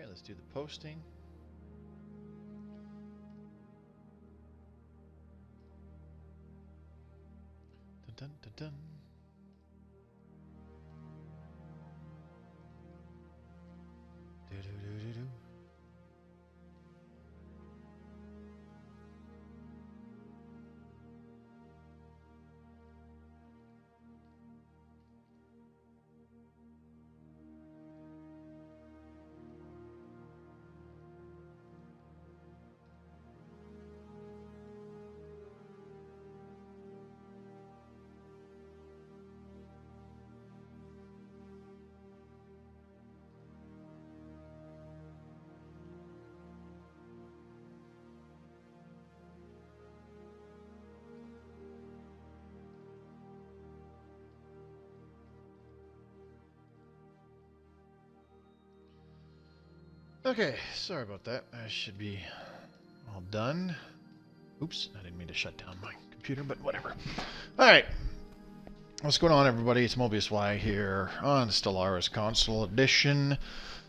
let's do the posting. Dun, dun, dun, dun. Do, do, do, do, do. Okay, sorry about that. I should be all done. Oops, I didn't mean to shut down my computer, but whatever. Alright. What's going on, everybody? It's Mobius Y here on Stellaris Console Edition.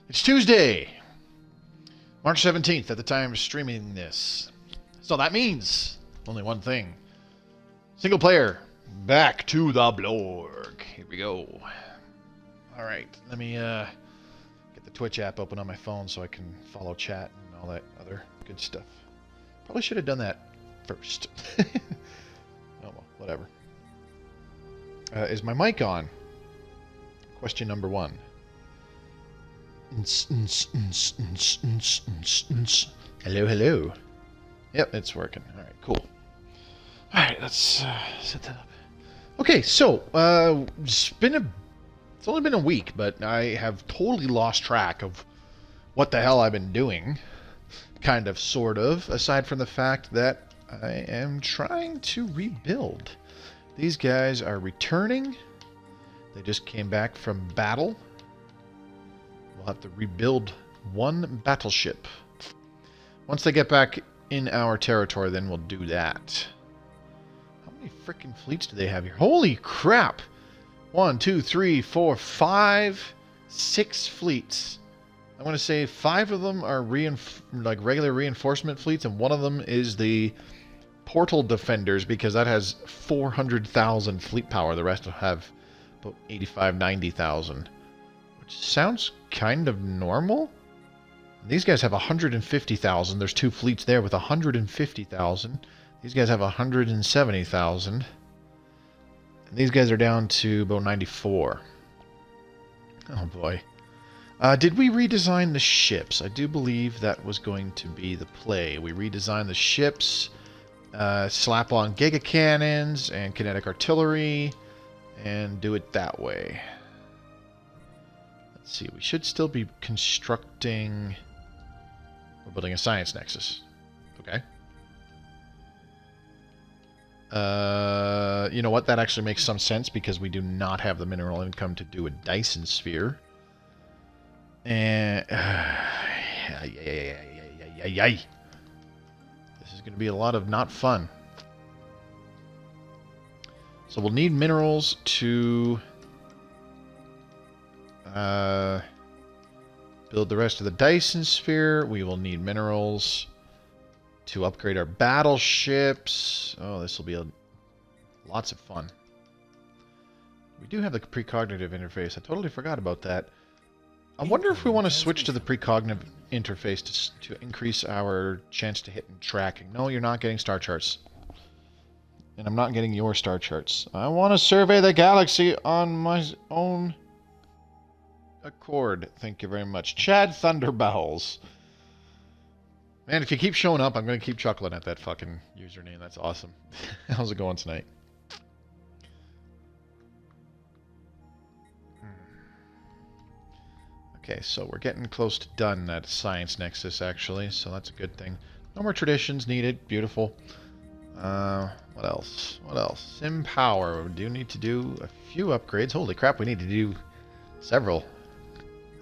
It's Tuesday, March 17th at the time of streaming this. So that means only one thing. Single player, back to the Blorg. Here we go. Alright, let me get the Twitch app open on my phone so I can follow chat and all that other good stuff. Probably should have done that first. Oh well, whatever. Is my mic on? Question number one. Hello, hello. Yep, it's working. Alright, cool. Alright, let's set that up. Okay, so, it's only been a week, but I have totally lost track of what the hell I've been doing. Kind of, sort of, aside from the fact that I am trying to rebuild. These guys are returning. They just came back from battle. We'll have to rebuild one battleship. Once they get back in our territory, then we'll do that. How many freaking fleets do they have here? Holy crap! 1, 2, 3, 4, 5, 6 fleets. I want to say 5 of them are regular reinforcement fleets, and one of them is the portal defenders, because that has 400,000 fleet power. The rest will have about 85, 90,000, which sounds kind of normal. These guys have 150,000. There's 2 fleets there with 150,000. These guys have 170,000. And these guys are down to about 94. Oh boy. Did we redesign the ships? I do believe that was going to be the play. We redesigned the ships, slap on giga cannons and kinetic artillery, and do it that way. Let's see, we should still be constructing... We're building a science nexus. Okay. You know what? That actually makes some sense because we do not have the mineral income to do a Dyson sphere. And this is going to be a lot of not fun. So we'll need minerals to build the rest of the Dyson sphere. We will need minerals to upgrade our battleships. Oh, this will be lots of fun. We do have the precognitive interface. I totally forgot about that. I wonder if we want to switch to the precognitive interface to increase our chance to hit and tracking. No, you're not getting star charts. And I'm not getting your star charts. I want to survey the galaxy on my own accord. Thank you very much. Chad Thunderbowls. Man, if you keep showing up, I'm going to keep chuckling at that fucking username. That's awesome. How's it going tonight? Okay, so we're getting close to done at Science Nexus, actually, so that's a good thing. No more traditions needed. Beautiful. What else? What else? Sim power. We do need to do a few upgrades. Holy crap, we need to do several.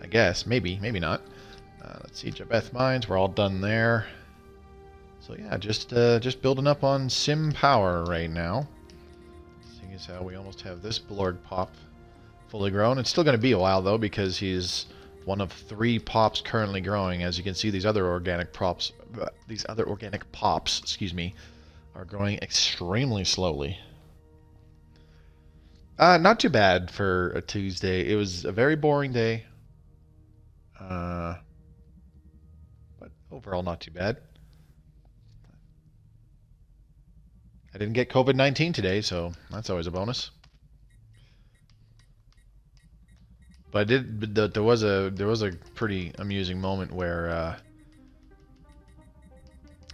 I guess. Maybe. Maybe not. Let's see. Jabeth Mines. We're all done there. So yeah, just building up on sim power right now. Seeing as how we almost have this Blorg pop fully grown. It's still going to be a while, though, because he's one of 3 pops currently growing. As you can see, these other organic pops, excuse me, are growing extremely slowly. Not too bad for a Tuesday. It was a very boring day. But overall not too bad. I didn't get COVID-19 today, so that's always a bonus. But there was a pretty amusing moment where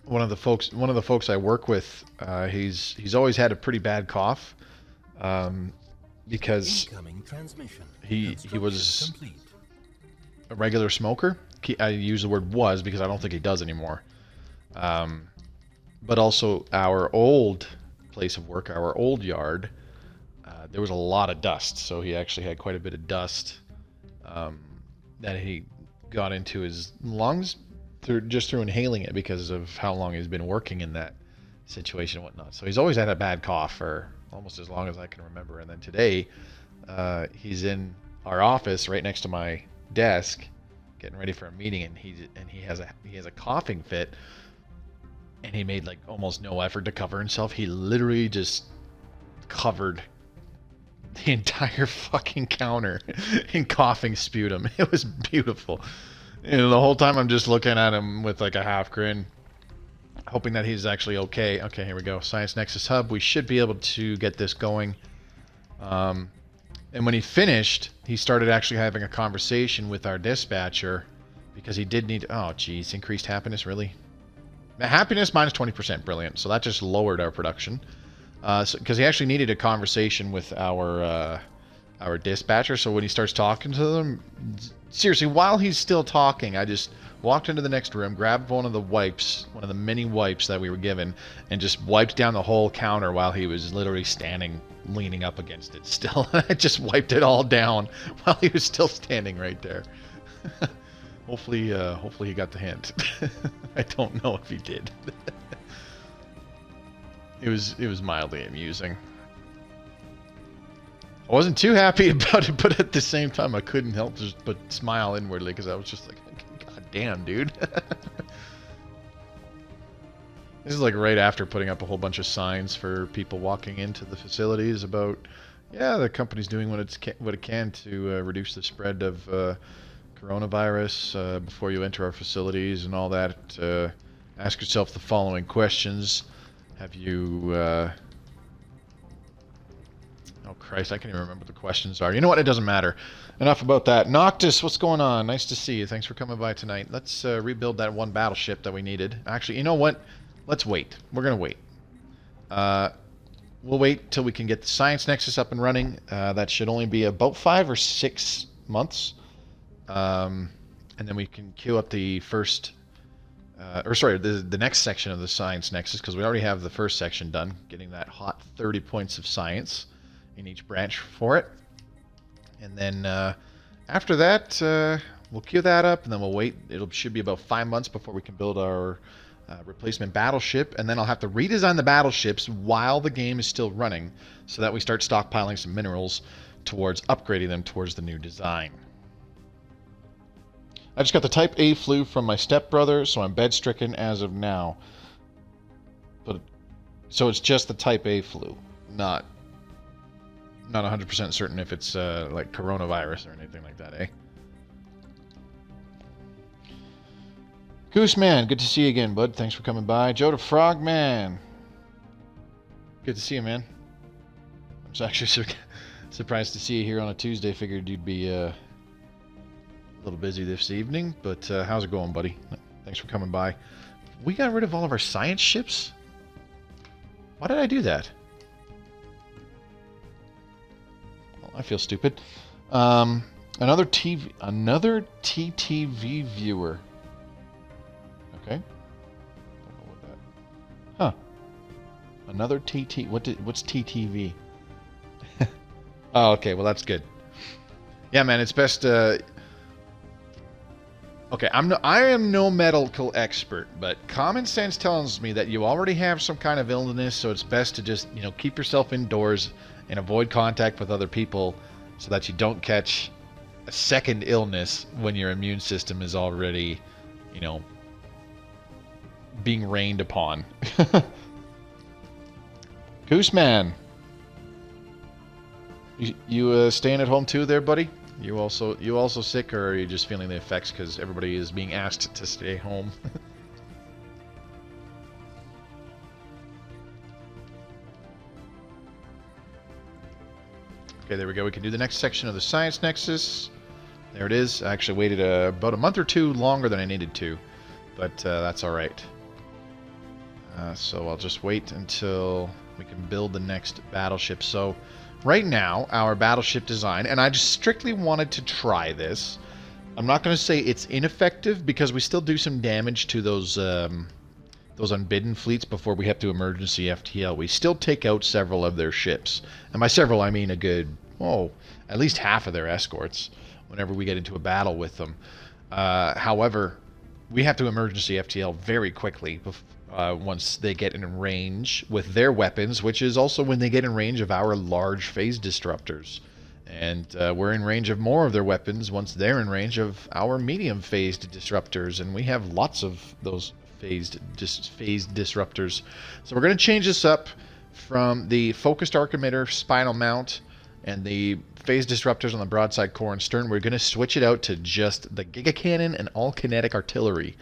one of the folks I work with, he's always had a pretty bad cough, because he was a regular smoker. I use the word was because I don't think he does anymore. But also our old place of work, our old yard, there was a lot of dust, so he actually had quite a bit of dust that he got into his lungs just through inhaling it because of how long he's been working in that situation and whatnot. So he's always had a bad cough for almost as long as I can remember. And then today, he's in our office right next to my desk, getting ready for a meeting, and he has a coughing fit, and he made like almost no effort to cover himself. He literally just covered the entire fucking counter in coughing sputum. It was beautiful. And the whole time I'm just looking at him with like a half grin, hoping that he's actually okay. Okay, here we go. Science Nexus Hub. We should be able to get this going. And when he finished, he started actually having a conversation with our dispatcher because he did need... Oh, geez. Increased happiness, really? Happiness minus 20%. Brilliant. So that just lowered our production. Because he actually needed a conversation with our dispatcher. So when he starts talking to them... Seriously, while he's still talking, I just walked into the next room, grabbed one of the wipes, one of the many wipes that we were given, and just wiped down the whole counter while he was literally standing, leaning up against it still. I just wiped it all down while he was still standing right there. Hopefully he got the hint. I don't know if he did. It was mildly amusing. I wasn't too happy about it, but at the same time, I couldn't help but smile inwardly because I was just like, God damn, dude. This is like right after putting up a whole bunch of signs for people walking into the facilities about, yeah, the company's doing what it can to reduce the spread of coronavirus before you enter our facilities and all that. Ask yourself the following questions. Have you... Oh, Christ, I can't even remember what the questions are. You know what? It doesn't matter. Enough about that. Noctis, what's going on? Nice to see you. Thanks for coming by tonight. Let's rebuild that one battleship that we needed. Actually, you know what? Let's wait. We're going to wait. We'll wait till we can get the Science Nexus up and running. That should only be about 5 or 6 months. And then we can queue up the first... the next section of the Science Nexus, because we already have the first section done, getting that hot 30 points of science in each branch for it. And then after that, we'll queue that up, and then we'll wait. It should be about 5 months before we can build our replacement battleship, and then I'll have to redesign the battleships while the game is still running, so that we start stockpiling some minerals towards upgrading them towards the new design. I just got the Type A flu from my stepbrother, so I'm bed-stricken as of now. But so it's just the Type A flu, not 100% certain if it's like coronavirus or anything like that, eh? Gooseman, good to see you again, bud. Thanks for coming by. Joe the Frogman. Good to see you, man. I'm actually surprised to see you here on a Tuesday. Figured you'd be a little busy this evening, but how's it going, buddy? Thanks for coming by. We got rid of all of our science ships? Why did I do that? Well, I feel stupid. Another TTV viewer. Okay. Don't know what that. Huh. Another TT. What's TTV? Oh, okay. Well, that's good. Yeah, man. It's best. Okay. I am no medical expert, but common sense tells me that you already have some kind of illness, so it's best to just keep yourself indoors and avoid contact with other people, so that you don't catch a second illness when your immune system is already, you know, being rained upon. Gooseman, you staying at home too, there, buddy? You also sick, or are you just feeling the effects because everybody is being asked to stay home? Okay, there we go. We can do the next section of the Science Nexus. There it is. I actually waited about a month or two longer than I needed to, but that's all right. So I'll just wait until we can build the next battleship. So right now, our battleship design, and I just strictly wanted to try this. I'm not going to say it's ineffective because we still do some damage to those Unbidden fleets before we have to emergency FTL. We still take out several of their ships. And by several, I mean a good, at least half of their escorts whenever we get into a battle with them. However, we have to emergency FTL very quickly once they get in range with their weapons, which is also when they get in range of our large phase disruptors. And we're in range of more of their weapons once they're in range of our medium phased disruptors. And we have lots of those phased disruptors. So we're going to change this up from the focused arc emitter spinal mount and the phase disruptors on the broadside core and stern. We're going to switch it out to just the Giga Cannon and all kinetic artillery.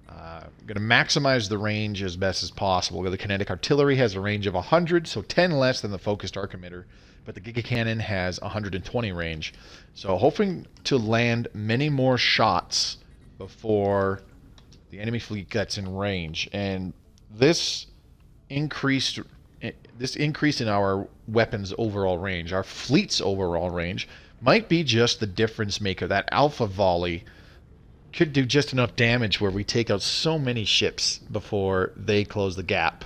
I'm going to maximize the range as best as possible. The kinetic artillery has a range of 100, so 10 less than the focused arc emitter, but the Giga Cannon has 120 range. So hoping to land many more shots before the enemy fleet gets in range, and this increase in our weapons overall range, our fleet's overall range, might be just the difference maker. That alpha volley could do just enough damage where we take out so many ships before they close the gap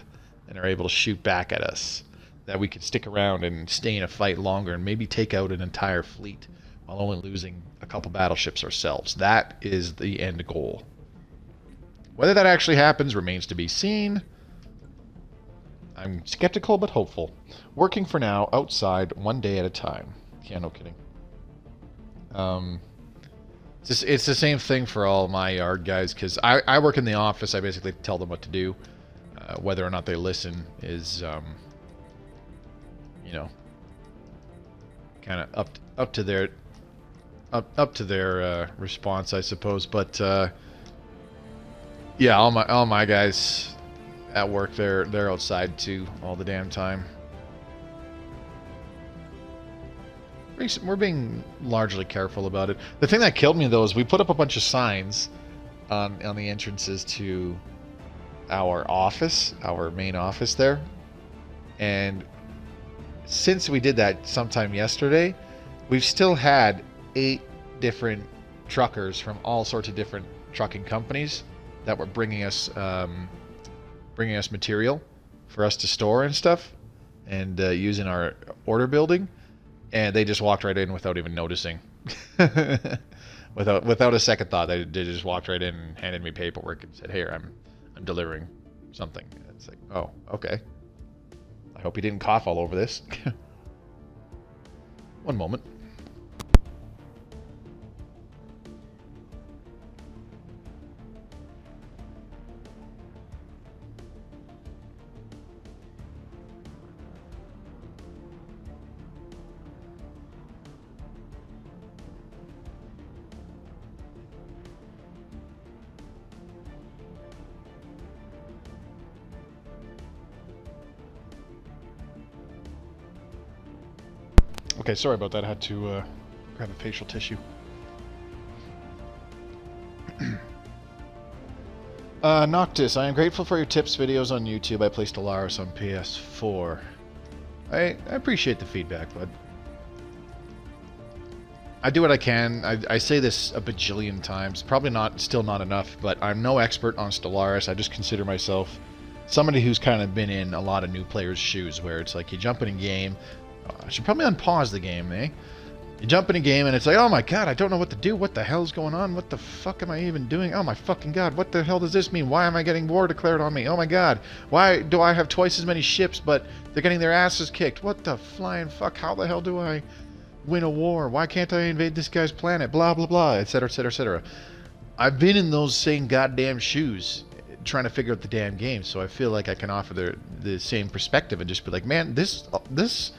and are able to shoot back at us that we could stick around and stay in a fight longer and maybe take out an entire fleet while only losing a couple battleships ourselves. That is the end goal. Whether that actually happens remains to be seen. I'm skeptical but hopeful. Working for now outside one day at a time. Yeah, no kidding. It's the same thing for all my yard guys, because I work in the office. I basically tell them what to do. Whether or not they listen is, you know, kind of up to their response, I suppose. But yeah, all my guys at work, they're outside too all the damn time. We're being largely careful about it. The thing that killed me though is we put up a bunch of signs on the entrances to our office, our main office there, and since we did that sometime yesterday, we've still had 8 different truckers from all sorts of different trucking companies that were bringing us material for us to store and stuff, and using our order building, and they just walked right in without even noticing. without a second thought, they just walked right in and handed me paperwork and said, "Here, I'm delivering something." And it's like, oh, okay. I hope he didn't cough all over this. One moment. Okay, sorry about that. I had to grab a facial tissue. Noctis, I am grateful for your tips videos on YouTube. I play Stellaris on PS4. I appreciate the feedback, bud. I do what I can. I say this a bajillion times. Probably still not enough, but I'm no expert on Stellaris. I just consider myself somebody who's kind of been in a lot of new players' shoes, where it's like you jump in a game. I should probably unpause the game, eh? You jump in a game and it's like, oh my god, I don't know what to do. What the hell's going on? What the fuck am I even doing? Oh my fucking god, what the hell does this mean? Why am I getting war declared on me? Oh my god, why do I have twice as many ships but they're getting their asses kicked? What the flying fuck? How the hell do I win a war? Why can't I invade this guy's planet? Blah, blah, blah, etc., etc., etc. I've been in those same goddamn shoes trying to figure out the damn game, so I feel like I can offer the same perspective and just be like, man, this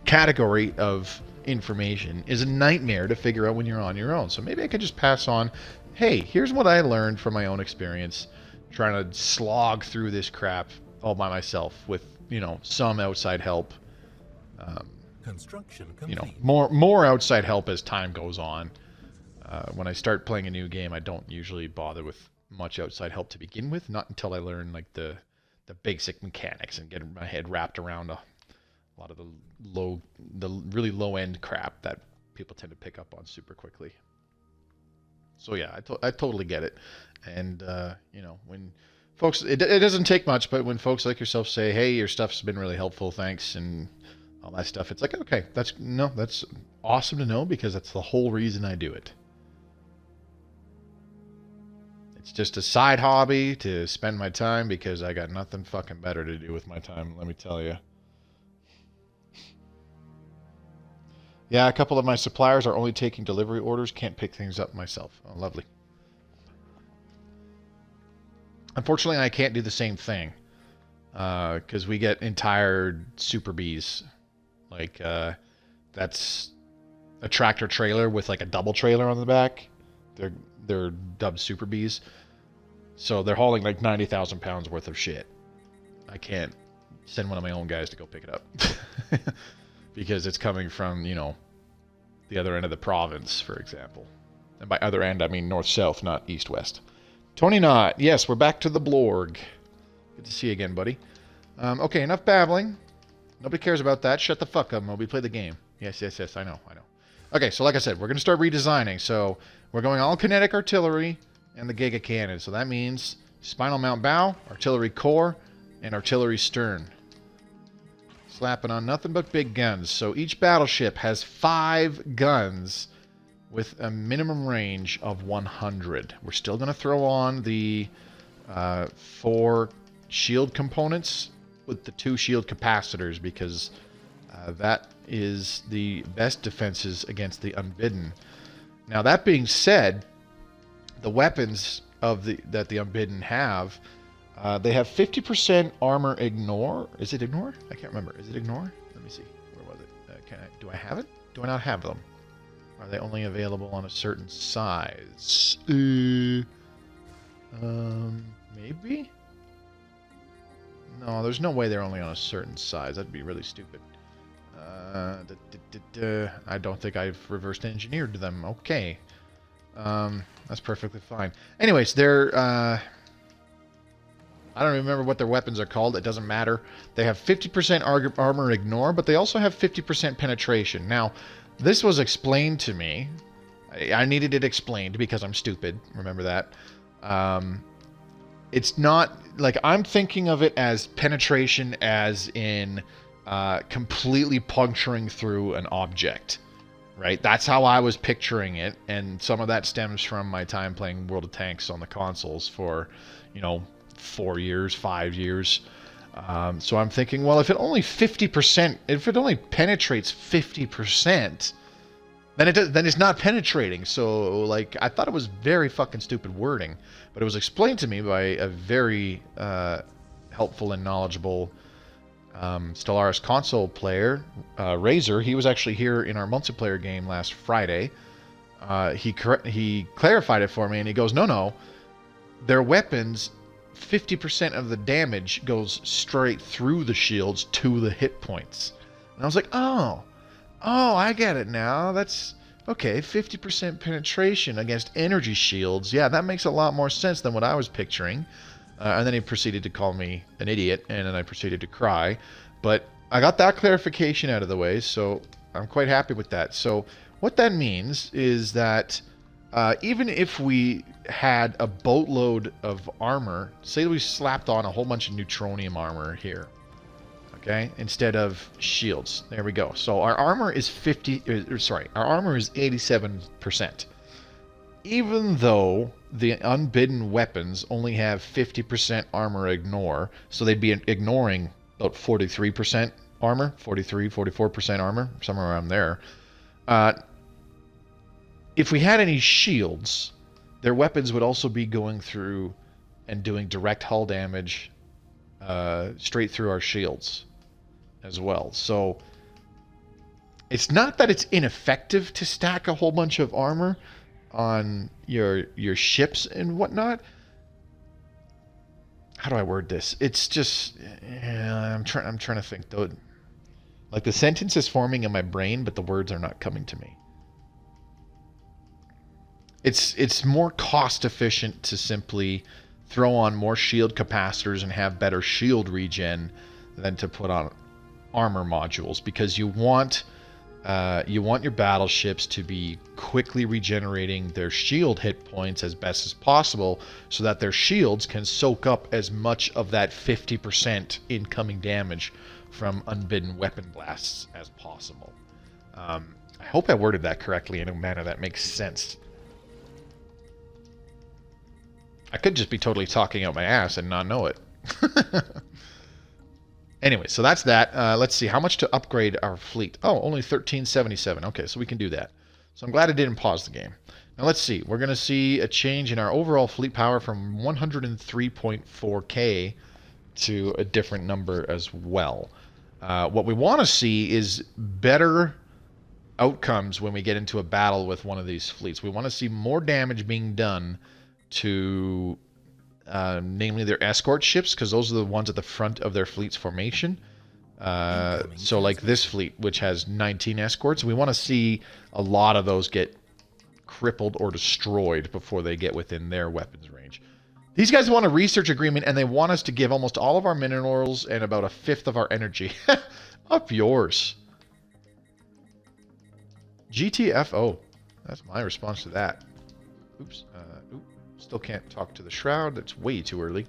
category of information is a nightmare to figure out when you're on your own. So maybe I could just pass on, hey, here's what I learned from my own experience trying to slog through this crap all by myself with, you know, some outside help. Construction complete. You know, more outside help as time goes on. When I start playing a new game, I don't usually bother with much outside help to begin with, not until I learn like the basic mechanics and get my head wrapped around a lot of the really low end crap that people tend to pick up on super quickly. So yeah, I totally get it. And you know, when folks, it doesn't take much, but when folks like yourself say, hey, your stuff's been really helpful, thanks, and all that stuff, it's like, okay, that's awesome to know, because that's the whole reason I do it. It's just a side hobby to spend my time, because I got nothing fucking better to do with my time, let me tell you. Yeah, a couple of my suppliers are only taking delivery orders, can't pick things up myself. Oh, lovely. Unfortunately, I can't do the same thing, because we get entire Super Bs. Like, that's a tractor trailer with like a double trailer on the back. They're dubbed Super Bs. So they're hauling like 90,000 pounds worth of shit. I can't send one of my own guys to go pick it up. Because it's coming from, you know, the other end of the province, for example. And by other end, I mean north-south, not east-west. Tony Knott, yes, we're back to the Blorg. Good to see you again, buddy. Okay, enough babbling. Nobody cares about that. Shut the fuck up, Moby. Play the game. Yes, I know. Okay, so like I said, we're going to start redesigning. So we're going all kinetic artillery and the Giga Cannon. So that means spinal mount bow, artillery core, and artillery stern. Slapping on nothing but big guns. So each battleship has 5 guns with a minimum range of 100. We're still going to throw on the 4 shield components with the 2 shield capacitors, because that is the best defenses against the Unbidden. Now, that being said, the weapons that the Unbidden have, they have 50% armor ignore. Is it ignore? I can't remember. Is it ignore? Let me see. Where was it? Do I have it? Do I not have them? Are they only available on a certain size? Maybe? No, there's no way they're only on a certain size. That'd be really stupid. I don't think I've reversed engineered them. Okay. That's perfectly fine. Anyways, they're... I don't remember what their weapons are called. It doesn't matter. They have 50% armor ignore, but they also have 50% penetration. Now, this was explained to me. I needed it explained because I'm stupid. Remember that. It's not... Like, I'm thinking of it as penetration as in completely puncturing through an object. Right? That's how I was picturing it. And some of that stems from my time playing World of Tanks on the consoles for, you know, 4 years, 5 years. So I'm thinking, well, if it only 50%, if it only penetrates 50%, then it's not penetrating. So, like, I thought it was very fucking stupid wording, but it was explained to me by a very helpful and knowledgeable Stellaris console player, Razor. He was actually here in our multiplayer game last Friday. He clarified it for me, and he goes, no, their weapons, 50% of the damage goes straight through the shields to the hit points. And I was like, oh, I get it now. That's okay. 50% penetration against energy shields. Yeah, that makes a lot more sense than what I was picturing. And then he proceeded to call me an idiot, and then I proceeded to cry. But I got that clarification out of the way, so I'm quite happy with that. So what that means is that even if we had a boatload of armor, say we slapped on a whole bunch of neutronium armor here, okay, instead of shields. There we go. So our armor is our armor is 87%. Even though the Unbidden weapons only have 50% armor ignore, so they'd be ignoring about 43% armor, 43, 44% armor, somewhere around there. If we had any shields, their weapons would also be going through and doing direct hull damage straight through our shields as well. So it's not that it's ineffective to stack a whole bunch of armor on your ships and whatnot. How do I word this? It's just I'm trying to think though. Like the sentence is forming in my brain, but the words are not coming to me. It's more cost efficient to simply throw on more shield capacitors and have better shield regen than to put on armor modules, because you want your battleships to be quickly regenerating their shield hit points as best as possible, so that their shields can soak up as much of that 50% incoming damage from unbidden weapon blasts as possible. I hope I worded that correctly in a manner that makes sense. I could just be totally talking out my ass and not know it. Anyway, so that's that. Let's see, how much to upgrade our fleet? Oh, only 1377. Okay, so we can do that. So I'm glad I didn't pause the game. Now let's see. We're going to see a change in our overall fleet power from 103.4k to a different number as well. What we want to see is better outcomes when we get into a battle with one of these fleets. We want to see more damage being done to namely their escort ships, because those are the ones at the front of their fleet's formation. So like this fleet, which has 19 escorts, we want to see a lot of those get crippled or destroyed before they get within their weapons range. These guys want a research agreement, and they want us to give almost all of our minerals and about a fifth of our energy. Up yours. GTFO. That's my response to that. Oops. Still can't talk to the Shroud. That's way too early.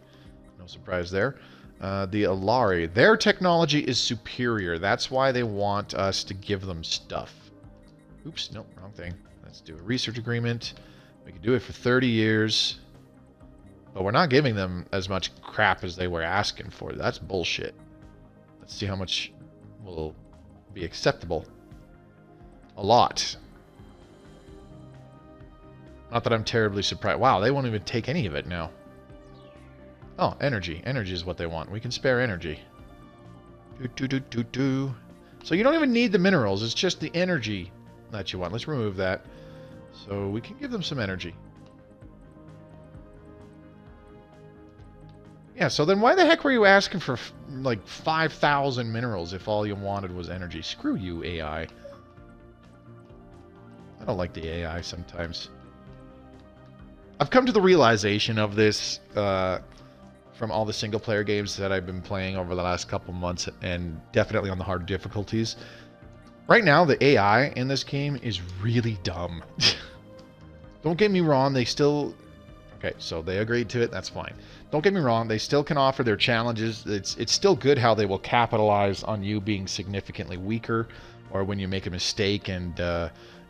No surprise there. The Alari. Their technology is superior. That's why they want us to give them stuff. Oops. Nope. Wrong thing. Let's do a research agreement. We can do it for 30 years. But we're not giving them as much crap as they were asking for. That's bullshit. Let's see how much will be acceptable. A lot. Not that I'm terribly surprised. Wow, they won't even take any of it now. Oh, energy. Energy is what they want. We can spare energy. So you don't even need the minerals. It's just the energy that you want. Let's remove that. So we can give them some energy. Yeah, so then why the heck were you asking for like 5,000 minerals if all you wanted was energy? Screw you, AI. I don't like the AI sometimes. I've come to the realization of this from all the single-player games that I've been playing over the last couple months, and definitely on the hard difficulties. Right now, the AI in this game is really dumb. Don't get me wrong, they still... Okay, so they agreed to it, that's fine. Don't get me wrong, they still can offer their challenges. It's still good how they will capitalize on you being significantly weaker, or when you make a mistake and,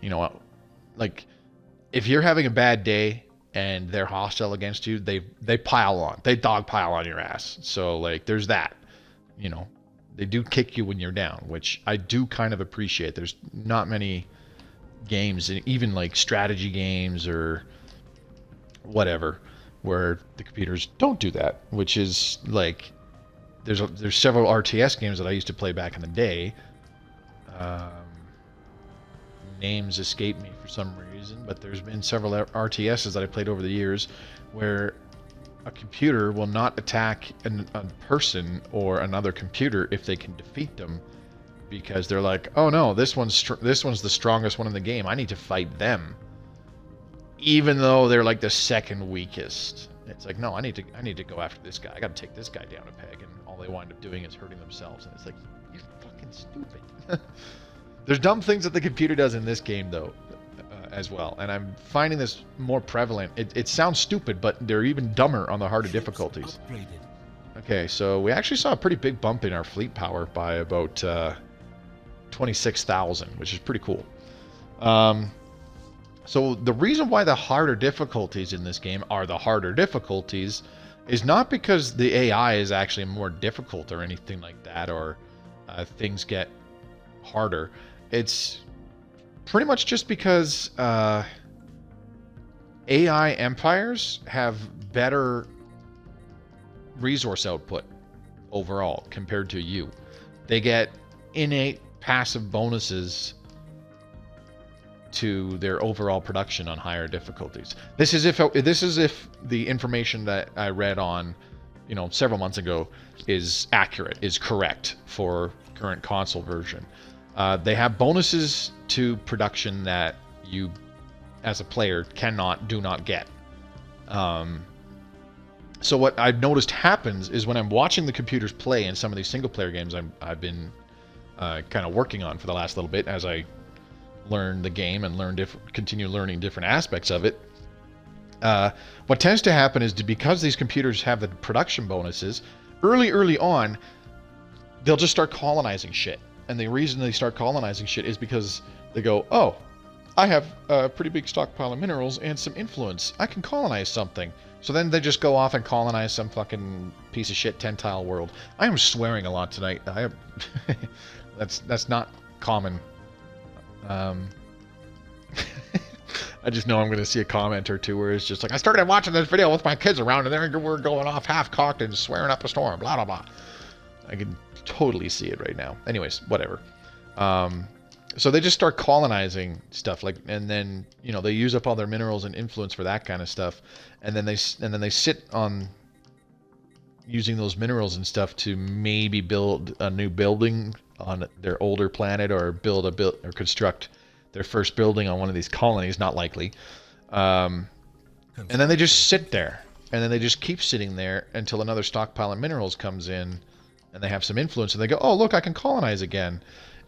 you know, like, if you're having a bad day and they're hostile against you, they pile on. They dogpile on your ass. So, like, there's that. You know, they do kick you when you're down, which I do kind of appreciate. There's not many games, even like strategy games or whatever, where the computers don't do that, which is like, there's several RTS games that I used to play back in the day. Names escape me for some reason, but there's been several RTSs that I played over the years where a computer will not attack a person or another computer if they can defeat them, because they're like, oh no, this one's the strongest one in the game, I need to fight them, even though they're like the second weakest. It's like, no, I need to go after this guy. I gotta take this guy down a peg, and all they wind up doing is hurting themselves. And it's like, you're fucking stupid. There's dumb things that the computer does in this game, though, as well. And I'm finding this more prevalent. It sounds stupid, but they're even dumber on the harder difficulties. Okay, so we actually saw a pretty big bump in our fleet power by about 26,000, which is pretty cool. So the reason why the harder difficulties in this game are the harder difficulties is not because the AI is actually more difficult or anything like that, or things get harder. It's Pretty much just because AI empires have better resource output overall compared to you. They get innate passive bonuses to their overall production on higher difficulties. This is if the information that I read on, several months ago is accurate, is correct for current console version. They have bonuses to production that you, as a player, do not get. So what I've noticed happens is when I'm watching the computers play in some of these single-player games I've been kind of working on for the last little bit as I learn the game and continue learning different aspects of it. What tends to happen is because these computers have the production bonuses, early on, they'll just start colonizing shit. And the reason they start colonizing shit is because they go, oh, I have a pretty big stockpile of minerals and some influence. I can colonize something. So then they just go off and colonize some fucking piece of shit 10-tile world. I am swearing a lot tonight. That's not common. I just know I'm going to see a comment or two where it's just like, I started watching this video with my kids around and we're going off half-cocked and swearing up a storm, blah, blah, blah. I can totally see it right now. Anyways, whatever. So they just start colonizing stuff, and then they use up all their minerals and influence for that kind of stuff, and then they sit on using those minerals and stuff to maybe build a new building on their older planet, or construct their first building on one of these colonies. Not likely. And then they just sit there, and then they just keep sitting there until another stockpile of minerals comes in, and they have some influence, and they go, oh look, I can colonize again.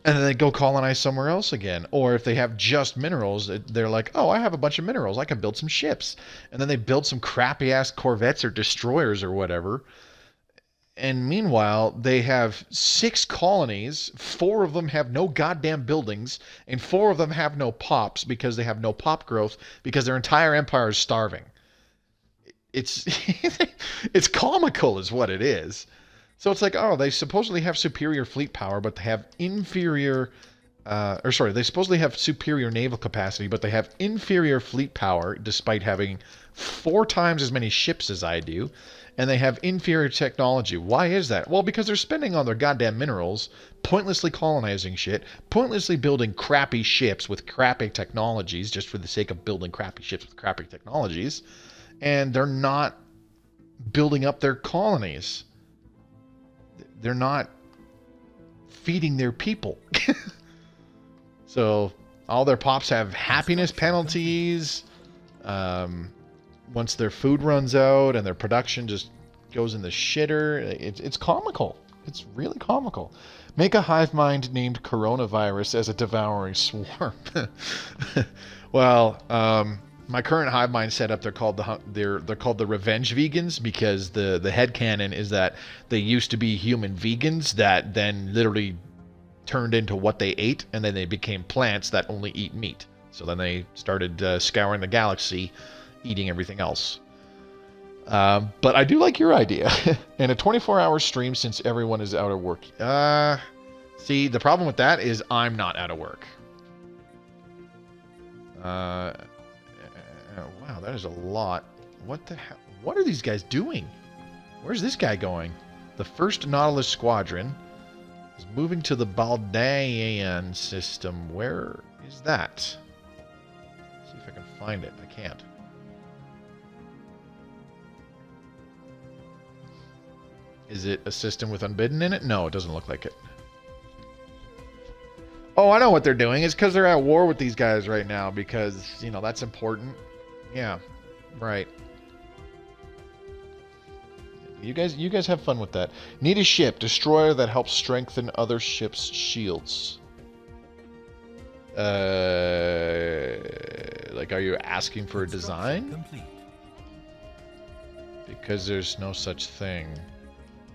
And then they go colonize somewhere else again. Or if they have just minerals, they're like, oh, I have a bunch of minerals. I can build some ships. And then they build some crappy-ass corvettes or destroyers or whatever. And meanwhile, they have 6 colonies. 4 of them have no goddamn buildings. And 4 of them have no pops because they have no pop growth because their entire empire is starving. It's comical is what it is. So it's like, oh, they supposedly have superior fleet power, but they have they supposedly have superior naval capacity, but they have inferior fleet power, despite having 4 times as many ships as I do, and they have inferior technology. Why is that? Well, because they're spending on their goddamn minerals, pointlessly colonizing shit, pointlessly building crappy ships with crappy technologies, just for the sake of building crappy ships with crappy technologies, and they're not building up their colonies. They're not feeding their people. So all their pops have happiness penalties. Once their food runs out and their production just goes in the shitter, it's comical. It's really comical. Make a hive mind named coronavirus as a devouring swarm. Well, my current hive mind setup, they're called the revenge vegans, because the headcanon is that they used to be human vegans that then literally turned into what they ate, and then they became plants that only eat meat. So then they started scouring the galaxy, eating everything else. But I do like your idea. And a 24-hour stream since everyone is out of work. See, the problem with that is I'm not out of work. Wow, that is a lot. What the hell? What are these guys doing? Where's this guy going? The first Nautilus Squadron is moving to the Baldaean system. Where is that? See if I can find it. I can't. Is it a system with Unbidden in it? No, it doesn't look like it. Oh, I know what they're doing. It's because they're at war with these guys right now, because, that's important. Yeah, right. You guys have fun with that. Need a ship, destroyer that helps strengthen other ships' shields. Like, are you asking for a design? Because there's no such thing.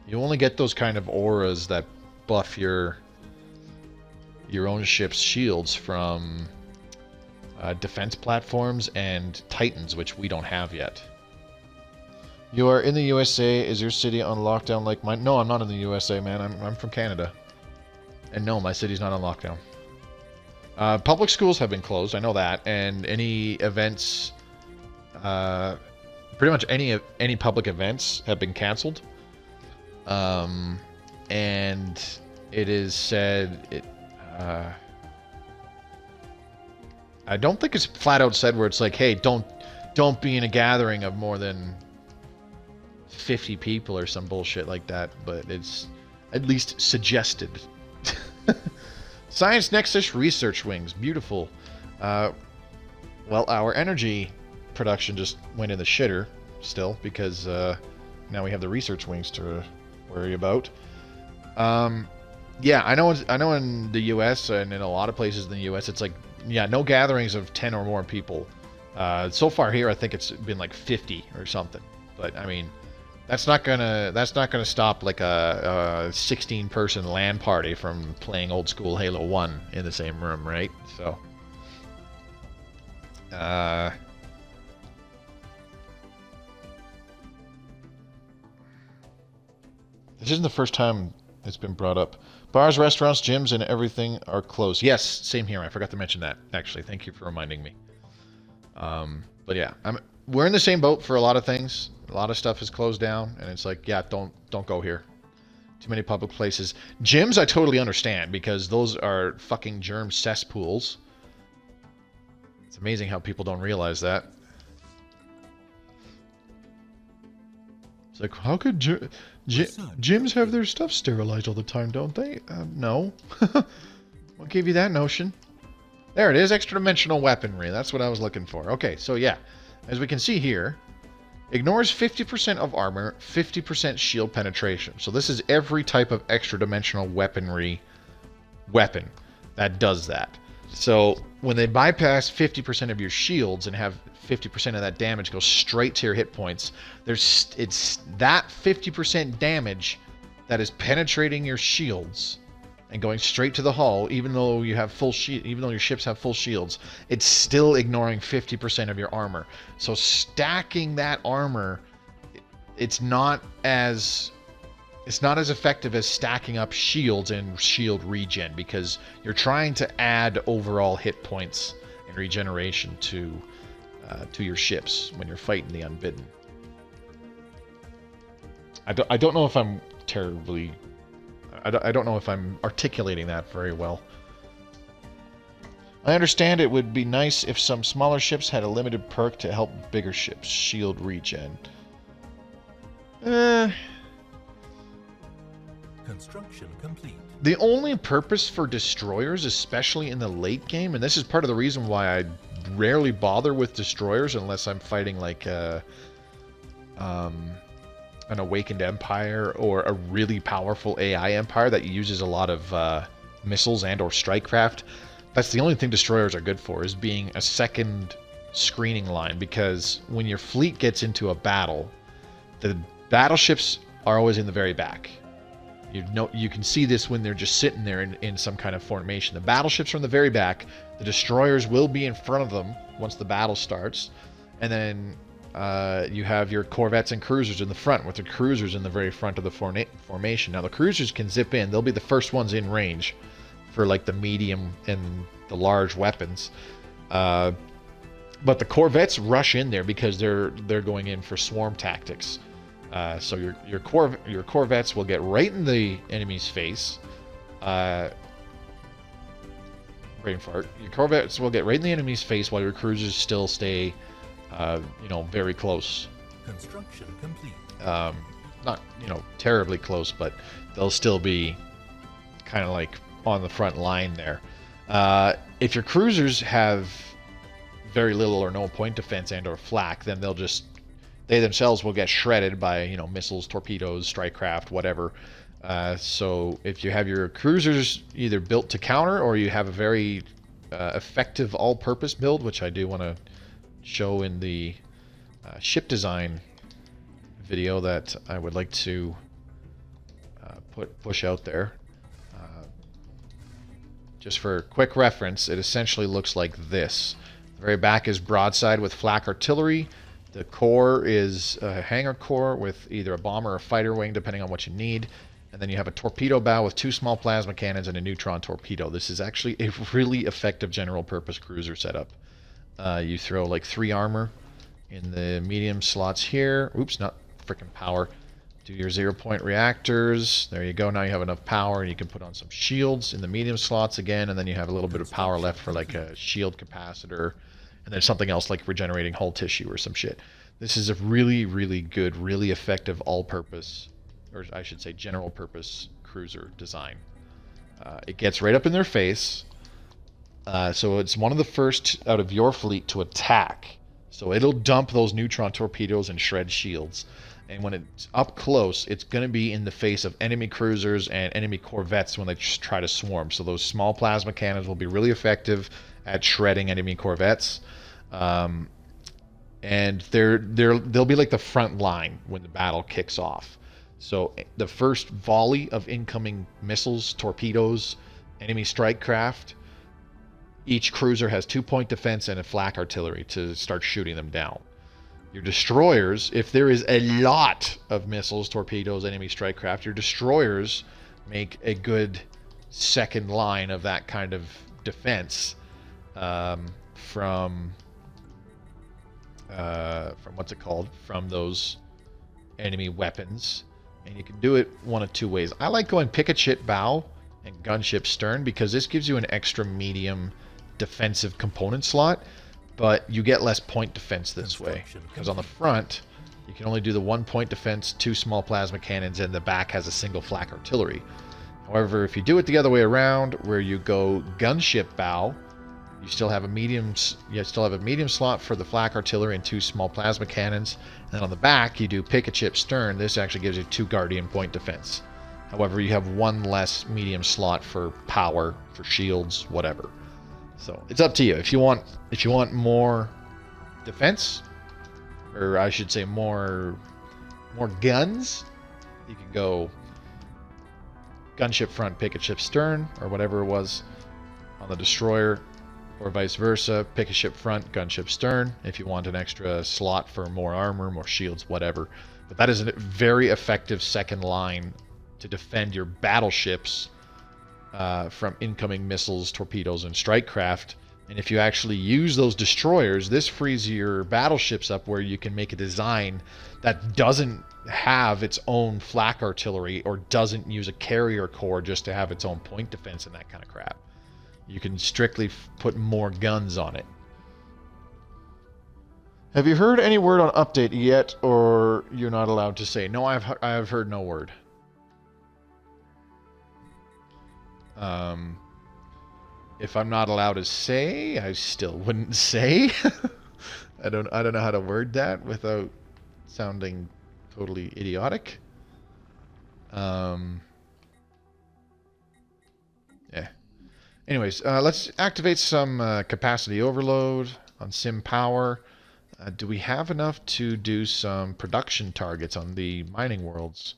You only get those kind of auras that buff your own ship's shields from defense platforms and Titans, which we don't have yet. You are in the USA. Is your city on lockdown like mine? No, I'm not in the USA, man. I'm from Canada. And no, my city's not on lockdown. Public schools have been closed, I know that, and any events, pretty much any public events have been canceled. And it is said I don't think it's flat out said where it's like, hey, don't be in a gathering of more than 50 people or some bullshit like that, but it's at least suggested. Science Nexus research wings, beautiful. Well, our energy production just went in the shitter still because now we have the research wings to worry about. Yeah, I know in the US and in a lot of places in the US it's like, yeah, no gatherings of 10 or more people. So far here I think it's been like 50 or something. But I mean, that's not gonna stop like a 16-person LAN party from playing old school Halo 1 in the same room, right? So this isn't the first time it's been brought up. Bars, restaurants, gyms, and everything are closed. Yes, same here. I forgot to mention that, actually. Thank you for reminding me. But yeah, we're in the same boat for a lot of things. A lot of stuff is closed down, and it's like, yeah, don't go here. Too many public places. Gyms, I totally understand, because those are fucking germ cesspools. It's amazing how people don't realize that. It's like, how could gyms have their stuff sterilized all the time, don't they? No. What gave you that notion? There it is, extra-dimensional weaponry. That's what I was looking for. Okay, so yeah, as we can see here, ignores 50% of armor, 50% shield penetration. So this is every type of extra-dimensional weaponry weapon that does that. So when they bypass 50% of your shields and have 50% of that damage go straight to your hit points, it's that 50% damage that is penetrating your shields and going straight to the hull, even though you have full shield, even though your ships have full shields, it's still ignoring 50% of your armor. So stacking that armor, it's not as effective as stacking up shields and shield regen, because you're trying to add overall hit points and regeneration to your ships when you're fighting the Unbidden. I don't know if I'm terribly... I don't know if I'm articulating that very well. I understand it would be nice if some smaller ships had a limited perk to help bigger ships shield regen. Construction complete. The only purpose for destroyers, especially in the late game, and this is part of the reason why I rarely bother with destroyers unless I'm fighting like an awakened empire or a really powerful AI empire that uses a lot of missiles and or strike craft. That's the only thing destroyers are good for, is being a second screening line, because when your fleet gets into a battle, the battleships are always in the very back. You can see this when they're just sitting there in some kind of formation. The battleships are in the very back. The destroyers will be in front of them once the battle starts. And then you have your corvettes and cruisers in the front, with the cruisers in the very front of the formation. Now, the cruisers can zip in. They'll be the first ones in range for like the medium and the large weapons. But the corvettes rush in there because they're going in for swarm tactics. So your corvettes will get right in the enemy's face. Brain fart. Your corvettes will get right in the enemy's face while your cruisers still stay, very close. Construction complete. Not, terribly close, but they'll still be kind of like on the front line there. If your cruisers have very little or no point defense and or flak, then they themselves will get shredded by, missiles, torpedoes, strike craft, whatever. So if you have your cruisers either built to counter, or you have a very effective all-purpose build, which I do want to show in the ship design video that I would like to push out there. Just for quick reference, it essentially looks like this. The very back is broadside with flak artillery. The core is a hangar core with either a bomber or a fighter wing, depending on what you need. And then you have a torpedo bow with 2 small plasma cannons and a neutron torpedo. This is actually a really effective general purpose cruiser setup. You throw like 3 armor in the medium slots here. Oops, not freaking power. Do your 0-point reactors. There you go. Now you have enough power, and you can put on some shields in the medium slots again, and then you have a little bit of power left for like a shield capacitor, and then something else like regenerating hull tissue or some shit. This is a really, really good, really effective all-purpose, or I should say general-purpose cruiser design. It gets right up in their face, so it's one of the first out of your fleet to attack. So it'll dump those neutron torpedoes and shred shields. And when it's up close, it's going to be in the face of enemy cruisers and enemy corvettes when they just try to swarm. So those small plasma cannons will be really effective at shredding enemy corvettes. And they'll be like the front line when the battle kicks off. So the first volley of incoming missiles, torpedoes, enemy strike craft, each cruiser has 2-point defense and a flak artillery to start shooting them down. Your destroyers, if there is a lot of missiles, torpedoes, enemy strike craft, your destroyers make a good second line of that kind of defense from what's it called? From those enemy weapons. And you can do it one of 2 ways. I like going picket ship bow and gunship stern because this gives you an extra medium defensive component slot. But you get less point defense this way, because on the front, you can only do the 1-point defense, 2 small plasma cannons, and the back has a single flak artillery. However, if you do it the other way around, where you go gunship bow, you still have a medium slot for the flak artillery and 2 small plasma cannons. And on the back, you do picket ship stern. This actually gives you 2 guardian point defense. However, you have 1 less medium slot for power, for shields, whatever. So it's up to you. If you want more defense, or I should say more guns, you can go gunship front, picket ship stern, or whatever it was on the destroyer, or vice versa, picket ship front, gunship stern. If you want an extra slot for more armor, more shields, whatever. But that is a very effective second line to defend your battleships from incoming missiles, torpedoes, and strike craft. And if you actually use those destroyers, this frees your battleships up where you can make a design that doesn't have its own flak artillery or doesn't use a carrier core just to have its own point defense and that kind of crap. You can strictly put more guns on it. Have you heard any word on update yet, or you're not allowed to say? No, I have heard no word. If I'm not allowed to say, I still wouldn't say. I don't know how to word that without sounding totally idiotic. Yeah. Anyways, let's activate some capacity overload on sim power. Do we have enough to do some production targets on the mining worlds?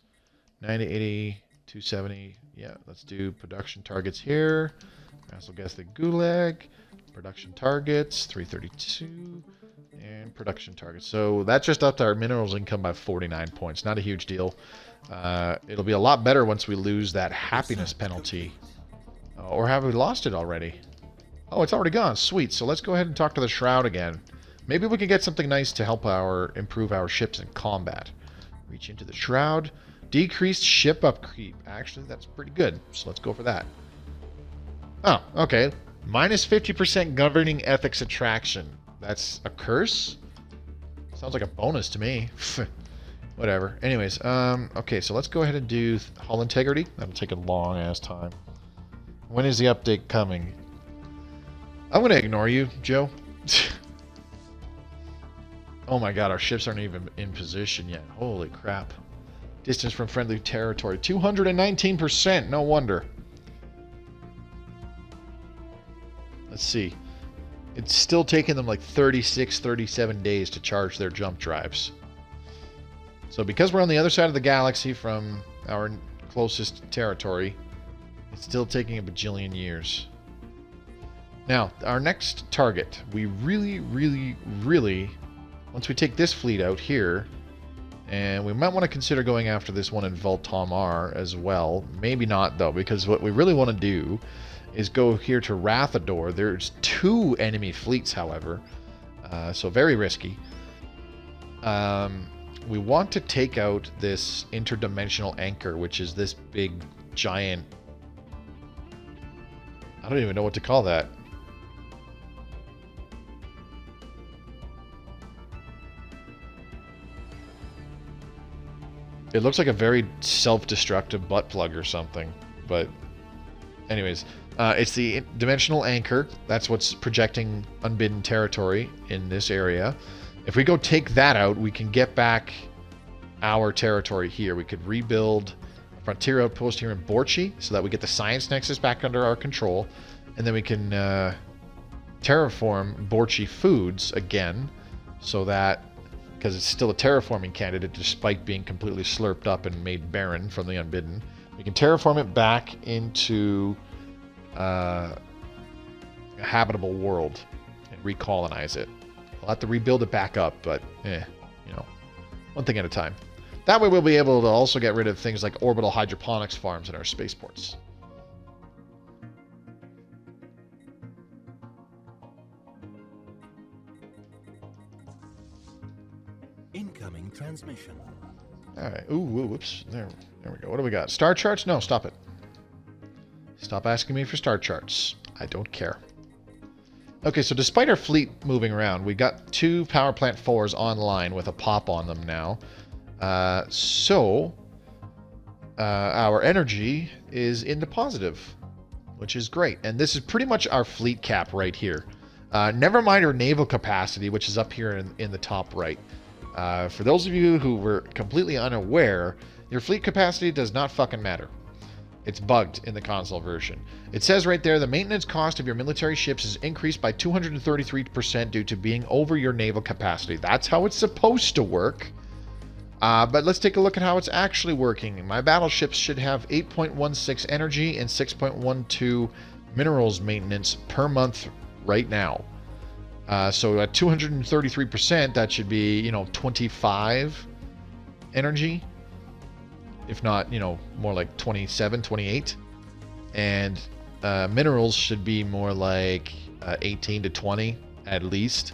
90, 270. Yeah, let's do production targets here. Also guess the Gulag. Production targets, 332. And production targets. So that just upped our minerals income by 49 points. Not a huge deal. It'll be a lot better once we lose that happiness penalty. Or have we lost it already? Oh, it's already gone. Sweet. So let's go ahead and talk to the Shroud again. Maybe we can get something nice to help improve our ships in combat. Reach into the Shroud. Decreased ship upkeep. Actually, that's pretty good. So let's go for that. Oh, okay. Minus 50% governing ethics attraction. That's a curse? Sounds like a bonus to me. Whatever. Anyways, okay, so let's go ahead and do hull integrity. That'll take a long ass time. When is the update coming? I'm going to ignore you, Joe. Oh my god, our ships aren't even in position yet. Holy crap. Distance from friendly territory. 219%. No wonder. Let's see. It's still taking them like 36, 37 days to charge their jump drives. So because we're on the other side of the galaxy from our closest territory, it's still taking a bajillion years. Now, our next target. We really, once we take this fleet out here, And we might want to consider going after this one in Voltamar as well. Maybe not, though, because what we really want to do is go here to Rathador. There's 2 enemy fleets, however, so very risky. We want to take out this interdimensional anchor, which is this big, giant... I don't even know what to call that. It looks like a very self-destructive butt plug or something, but anyways, it's the dimensional anchor. That's what's projecting unbidden territory in this area. If we go take that out, we can get back our territory here. We could rebuild a frontier outpost here in Borchi so that we get the science nexus back under our control, and then we can terraform Borchi Foods again, so that, because it's still a terraforming candidate despite being completely slurped up and made barren from the Unbidden, we can terraform it back into a habitable world and recolonize it. We'll have to rebuild it back up, but you know, one thing at a time. That way we'll be able to also get rid of things like orbital hydroponics farms in our spaceports. Incoming transmission. Alright, ooh, whoops, there we go. What do we got? Star charts? No, stop it. Stop asking me for star charts. I don't care. Okay, so despite our fleet moving around, we got 2 Powerplant 4s online with a pop on them now. Our energy is in the positive, which is great. And this is pretty much our fleet cap right here. Never mind our naval capacity, which is up here in the top right. For those of you who were completely unaware, your fleet capacity does not fucking matter. It's bugged in the console version. It says right there, the maintenance cost of your military ships is increased by 233% due to being over your naval capacity. That's how it's supposed to work. But let's take a look at how it's actually working. My battleships should have 8.16 energy and 6.12 minerals maintenance per month right now. So at 233%, that should be, you know, 25 energy. If not, you know, more like 27, 28. And minerals should be more like 18 to 20 at least.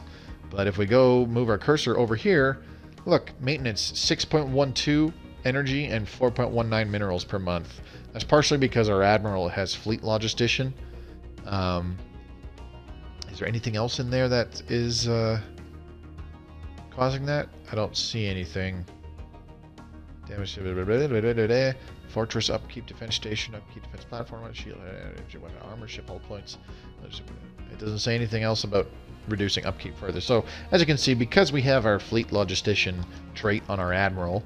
But if we go move our cursor over here, look, maintenance 6.12 energy and 4.19 minerals per month. That's partially because our admiral has fleet logistician. Is there anything else in there that is causing that? I don't see anything. Damage. Fortress upkeep, defense station, upkeep, defense platform, shield, armor, ship, hull points. It doesn't say anything else about reducing upkeep further. So, as you can see, because we have our fleet logistician trait on our admiral,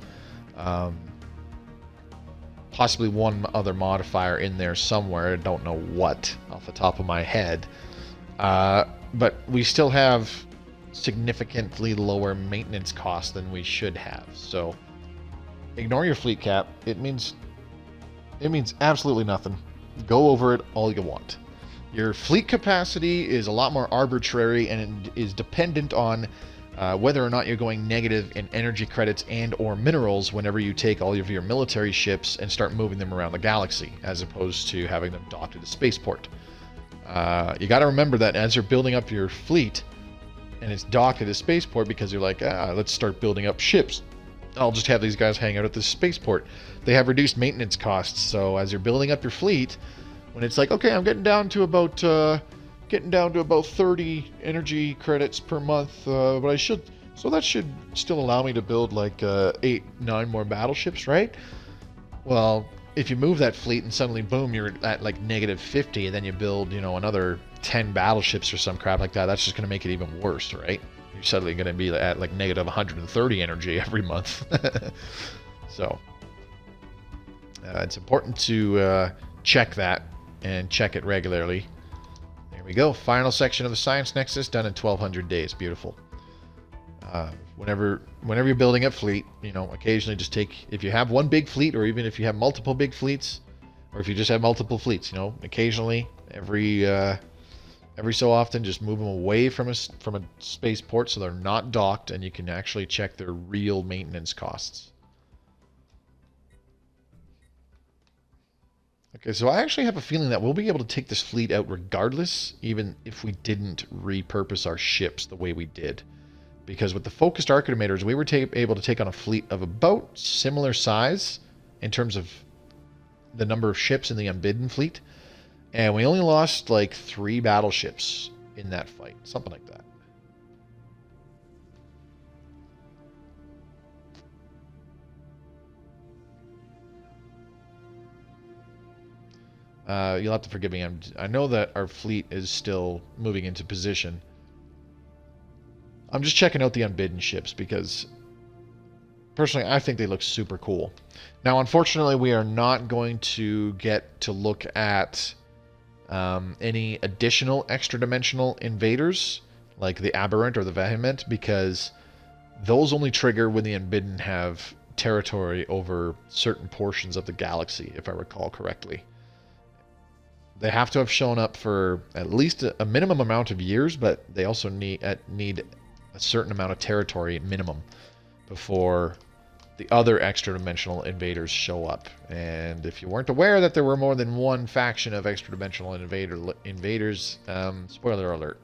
possibly one other modifier in there somewhere, I don't know what off the top of my head, but we still have significantly lower maintenance costs than we should have. So ignore your fleet cap. It means absolutely nothing. Go over it all you want. Your fleet capacity is a lot more arbitrary and is dependent on whether or not you're going negative in energy credits and or minerals whenever you take all of your military ships and start moving them around the galaxy, as opposed to having them docked at a spaceport. You got to remember that as you're building up your fleet and it's docked at a spaceport, because you're like, let's start building up ships. I'll just have these guys hang out at this spaceport. They have reduced maintenance costs. So as you're building up your fleet, when it's like, okay, I'm getting down to about 30 energy credits per month, but I should, so that should still allow me to build like 8-9 more battleships, right? Well, if you move that fleet and suddenly boom, you're at like -50, and then you build, you know, another 10 battleships or some crap like that, that's just going to make it even worse, right? You're suddenly going to be at like -130 energy every month. So it's important to check that and check it regularly. There we go. Final section of the Science Nexus done in 1200 days. Beautiful. Whenever you're building up fleet, you know, occasionally just take, if you have one big fleet, or even if you have multiple big fleets, or if you just have multiple fleets, you know, occasionally every Every so often, just move them away from a spaceport so they're not docked, and you can actually check their real maintenance costs. Okay, so I actually have a feeling that we'll be able to take this fleet out regardless, even if we didn't repurpose our ships the way we did. Because with the focused arc emitters, we were able to take on a fleet of about similar size in terms of the number of ships in the Unbidden fleet. And we only lost like 3 battleships in that fight. Something like that. You'll have to forgive me. I know that our fleet is still moving into position. I'm just checking out the Unbidden ships because, personally, I think they look super cool. Now, unfortunately, we are not going to get to look at any additional extra-dimensional invaders, like the Aberrant or the Vehement, because those only trigger when the Unbidden have territory over certain portions of the galaxy, if I recall correctly. They have to have shown up for at least a minimum amount of years, but they also need a certain amount of territory minimum before the other extra-dimensional invaders show up. And if you weren't aware that there were more than one faction of extra-dimensional invaders, spoiler alert.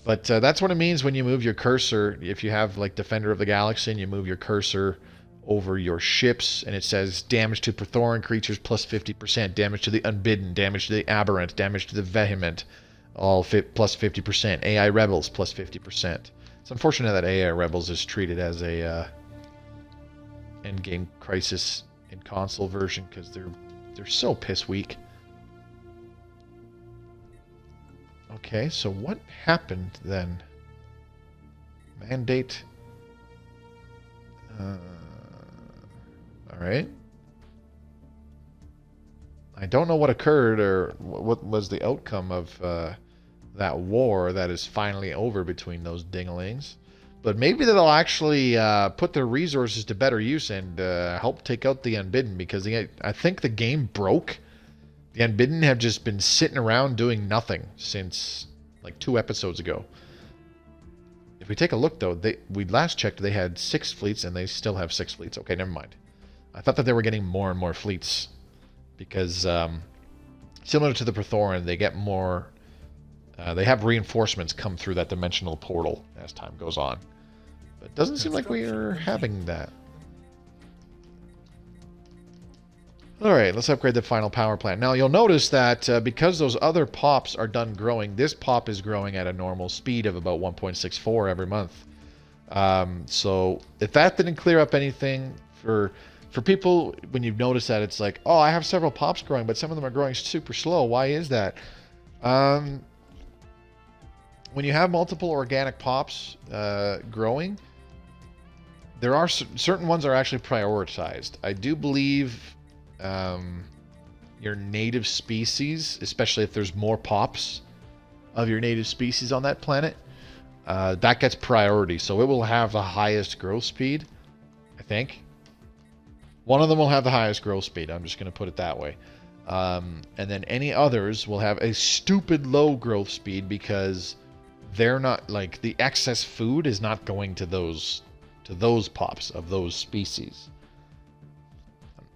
But that's what it means when you move your cursor. If you have like Defender of the Galaxy and you move your cursor over your ships and it says damage to Prothoran creatures plus 50%, damage to the Unbidden, damage to the Aberrant, damage to the Vehement, all plus 50%, AI Rebels plus 50%. It's unfortunate that AI Rebels is treated as a endgame crisis in console version because they're so piss weak. Okay, so what happened then? Mandate. All right. I don't know what occurred or what was the outcome of that war that is finally over between those dinglings. But maybe they'll actually put their resources to better use and help take out the Unbidden, because I think the game broke. The Unbidden have just been sitting around doing nothing since like 2 episodes ago. If we take a look, though, we last checked they had 6 fleets, and they still have 6 fleets. Okay, never mind. I thought that they were getting more and more fleets because similar to the Prothoran, they get more... they have reinforcements come through that dimensional portal as time goes on. But it doesn't seem like we are having that. Alright, let's upgrade the final power plant. Now, you'll notice that because those other pops are done growing, this pop is growing at a normal speed of about 1.64 every month. So, if that didn't clear up anything for people, when you've noticed that, it's like, oh, I have several pops growing, but some of them are growing super slow. Why is that? When you have multiple organic pops growing, there are certain ones are actually prioritized. I do believe your native species, especially if there's more pops of your native species on that planet, that gets priority. So it will have the highest growth speed, I think. One of them will have the highest growth speed. I'm just going to put it that way. And then any others will have a stupid low growth speed because they're not, like, the excess food is not going to those pops of those species.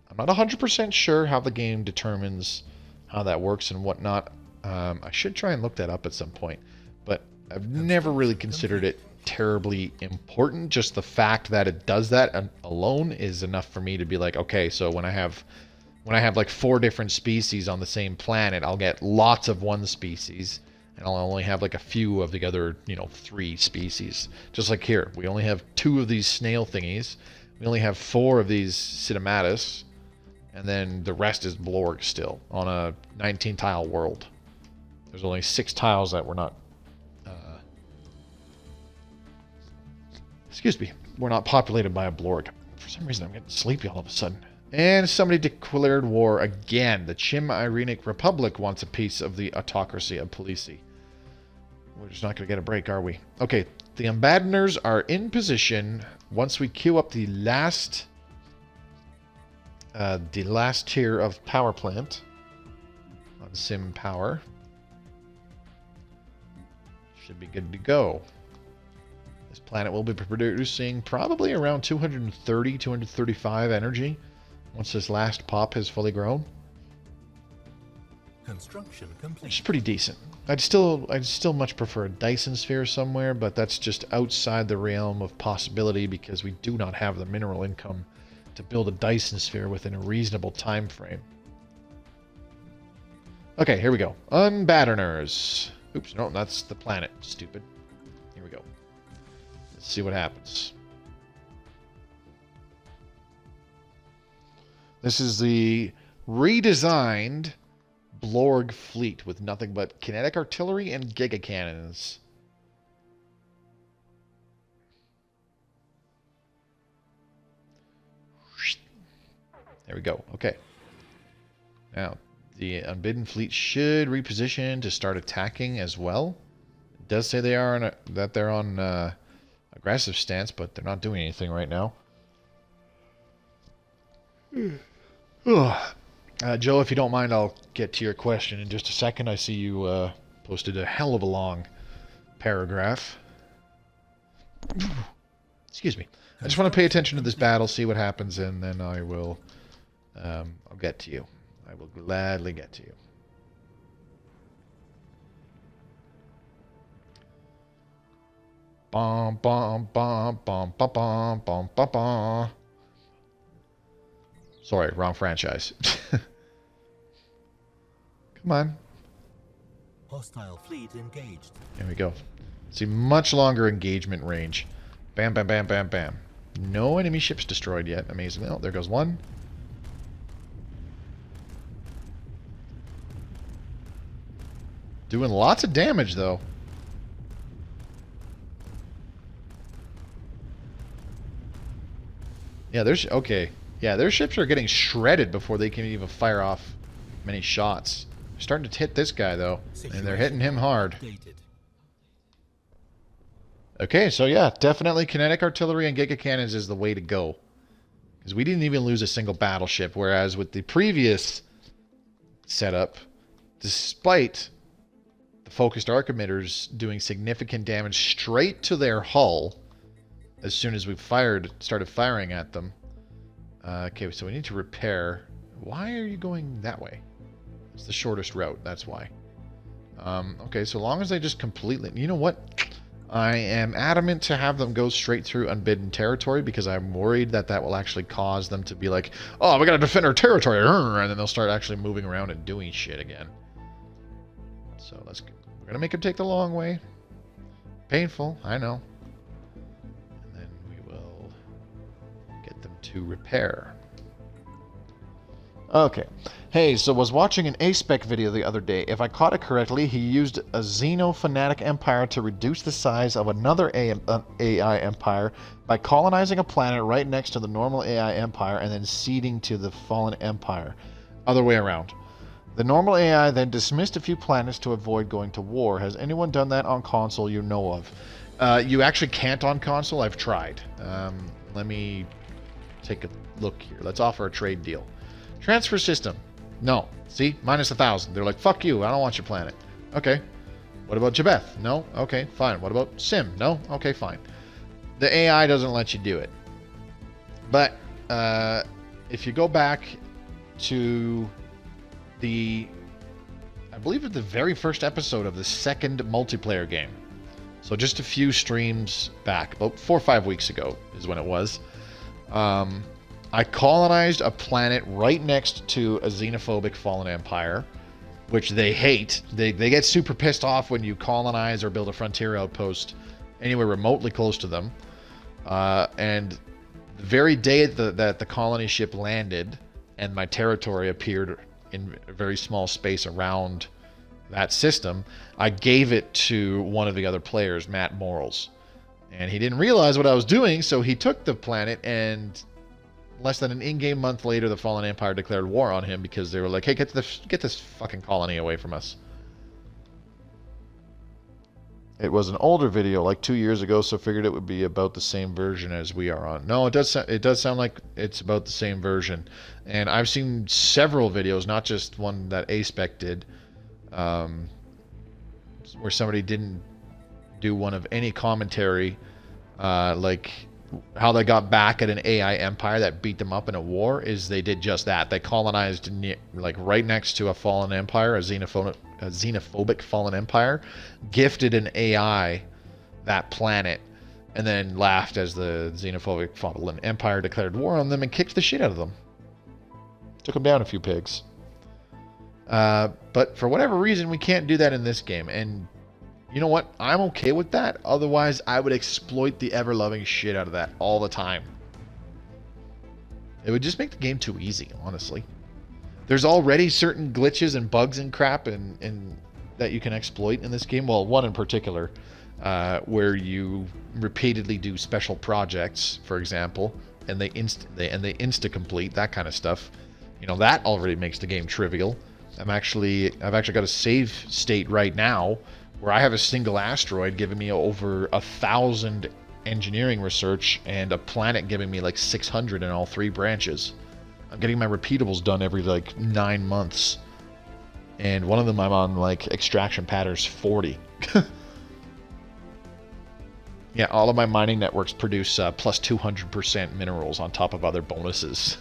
I'm not 100% sure how the game determines how that works and whatnot. I should try and look that up at some point, but I've never really considered it terribly important. Just the fact that it does that alone is enough for me to be like, okay, so when I have like 4 different species on the same planet, I'll get lots of one species, and I'll only have like a few of the other, 3 species. Just like here, we only have 2 of these snail thingies. We only have 4 of these cinematus. And then the rest is Blorg still on a 19-tile world. There's only 6 tiles that were not... excuse me. Were not populated by a Blorg. For some reason, I'm getting sleepy all of a sudden. And somebody declared war again. The Chim-Irenic Republic wants a piece of the autocracy of Polisi. We're just not going to get a break, are we? Okay, the Unbaddeners are in position once we queue up the last tier of Powerplant on Sim Power. Should be good to go. This planet will be producing probably around 230, 235 energy once this last pop has fully grown. Construction complete. Which is pretty decent. I'd still much prefer a Dyson sphere somewhere, but that's just outside the realm of possibility because we do not have the mineral income to build a Dyson sphere within a reasonable time frame. Okay, here we go. Unbatterners. Oops, no, that's the planet. Stupid. Here we go. Let's see what happens. This is the redesigned Blorg fleet with nothing but kinetic artillery and giga cannons. There we go. Okay. Now, the Unbidden fleet should reposition to start attacking as well. It does say they are on aggressive stance, but they're not doing anything right now. Joe, if you don't mind, I'll get to your question in just a second. I see you posted a hell of a long paragraph. Excuse me. I just want to pay attention to this battle, see what happens, and then I will I'll get to you. I will gladly get to you. Bom, bom, bom, bom, bom, bom, bom, bom, bom. Sorry, wrong franchise. Come on. Hostile fleet engaged. There we go. See, much longer engagement range. Bam, bam, bam, bam, bam. No enemy ships destroyed yet. Amazingly. Oh, there goes one. Doing lots of damage, though. Yeah, there's... Okay. Yeah, their ships are getting shredded before they can even fire off many shots. They're starting to hit this guy, though. And they're hitting him hard. Okay, so yeah, definitely kinetic artillery and giga cannons is the way to go. Because we didn't even lose a single battleship, whereas with the previous setup, despite the focused arc emitters doing significant damage straight to their hull as soon as we started firing at them. Okay, so we need to repair. Why are you going that way? It's the shortest route, that's why. Okay, so long as they just completely... You know what? I am adamant to have them go straight through Unbidden territory because I'm worried that that will actually cause them to be like, oh, we gotta defend our territory, and then they'll start actually moving around and doing shit again. So we're gonna make them take the long way. Painful, I know. And then we will get them to repair. Okay. Hey, so was watching an A-Spec video the other day. If I caught it correctly, he used a Xenofanatic empire to reduce the size of another AI empire by colonizing a planet right next to the normal AI empire and then ceding to the fallen empire. Other way around. The normal AI then dismissed a few planets to avoid going to war. Has anyone done that on console you know of? You actually can't on console. I've tried. Let me take a look here. Let's offer a trade deal. Transfer system. No. See? Minus 1,000. They're like, fuck you. I don't want your planet. Okay. What about Jabeth? No? Okay, fine. What about Sim? No? Okay, fine. The AI doesn't let you do it. But if you go back to I believe it's the very first episode of the second multiplayer game. So just a few streams back, about 4 or 5 weeks ago is when it was. I colonized a planet right next to a xenophobic fallen empire, which they hate. They get super pissed off when you colonize or build a frontier outpost anywhere remotely close to them. And the very day that the colony ship landed and my territory appeared in a very small space around that system, I gave it to one of the other players, Matt Morals. And he didn't realize what I was doing, so he took the planet, and less than an in-game month later, the Fallen Empire declared war on him because they were like, hey, get this fucking colony away from us. It was an older video, like 2 years ago, so figured it would be about the same version as we are on. No, it does sound like it's about the same version. And I've seen several videos, not just one that A-Spec did, where somebody didn't do one of any commentary, like how they got back at an AI empire that beat them up in a war, is they did just that. They colonized like right next to a fallen empire, a xenophobic fallen empire, gifted an AI that planet, and then laughed as the xenophobic fallen empire declared war on them and kicked the shit out of them. Took them down a few pigs. But for whatever reason, we can't do that in this game. And you know what? I'm okay with that. Otherwise, I would exploit the ever-loving shit out of that all the time. It would just make the game too easy, honestly. There's already certain glitches and bugs and crap and that you can exploit in this game. Well, one in particular, where you repeatedly do special projects, for example, and they insta-complete, that kind of stuff. You know, that already makes the game trivial. I've actually got a save state right now where I have a single asteroid giving me over 1,000 engineering research and a planet giving me like 600 in all 3 branches. I'm getting my repeatables done every like 9 months. And one of them I'm on like extraction patterns 40. Yeah, all of my mining networks produce plus 200% minerals on top of other bonuses.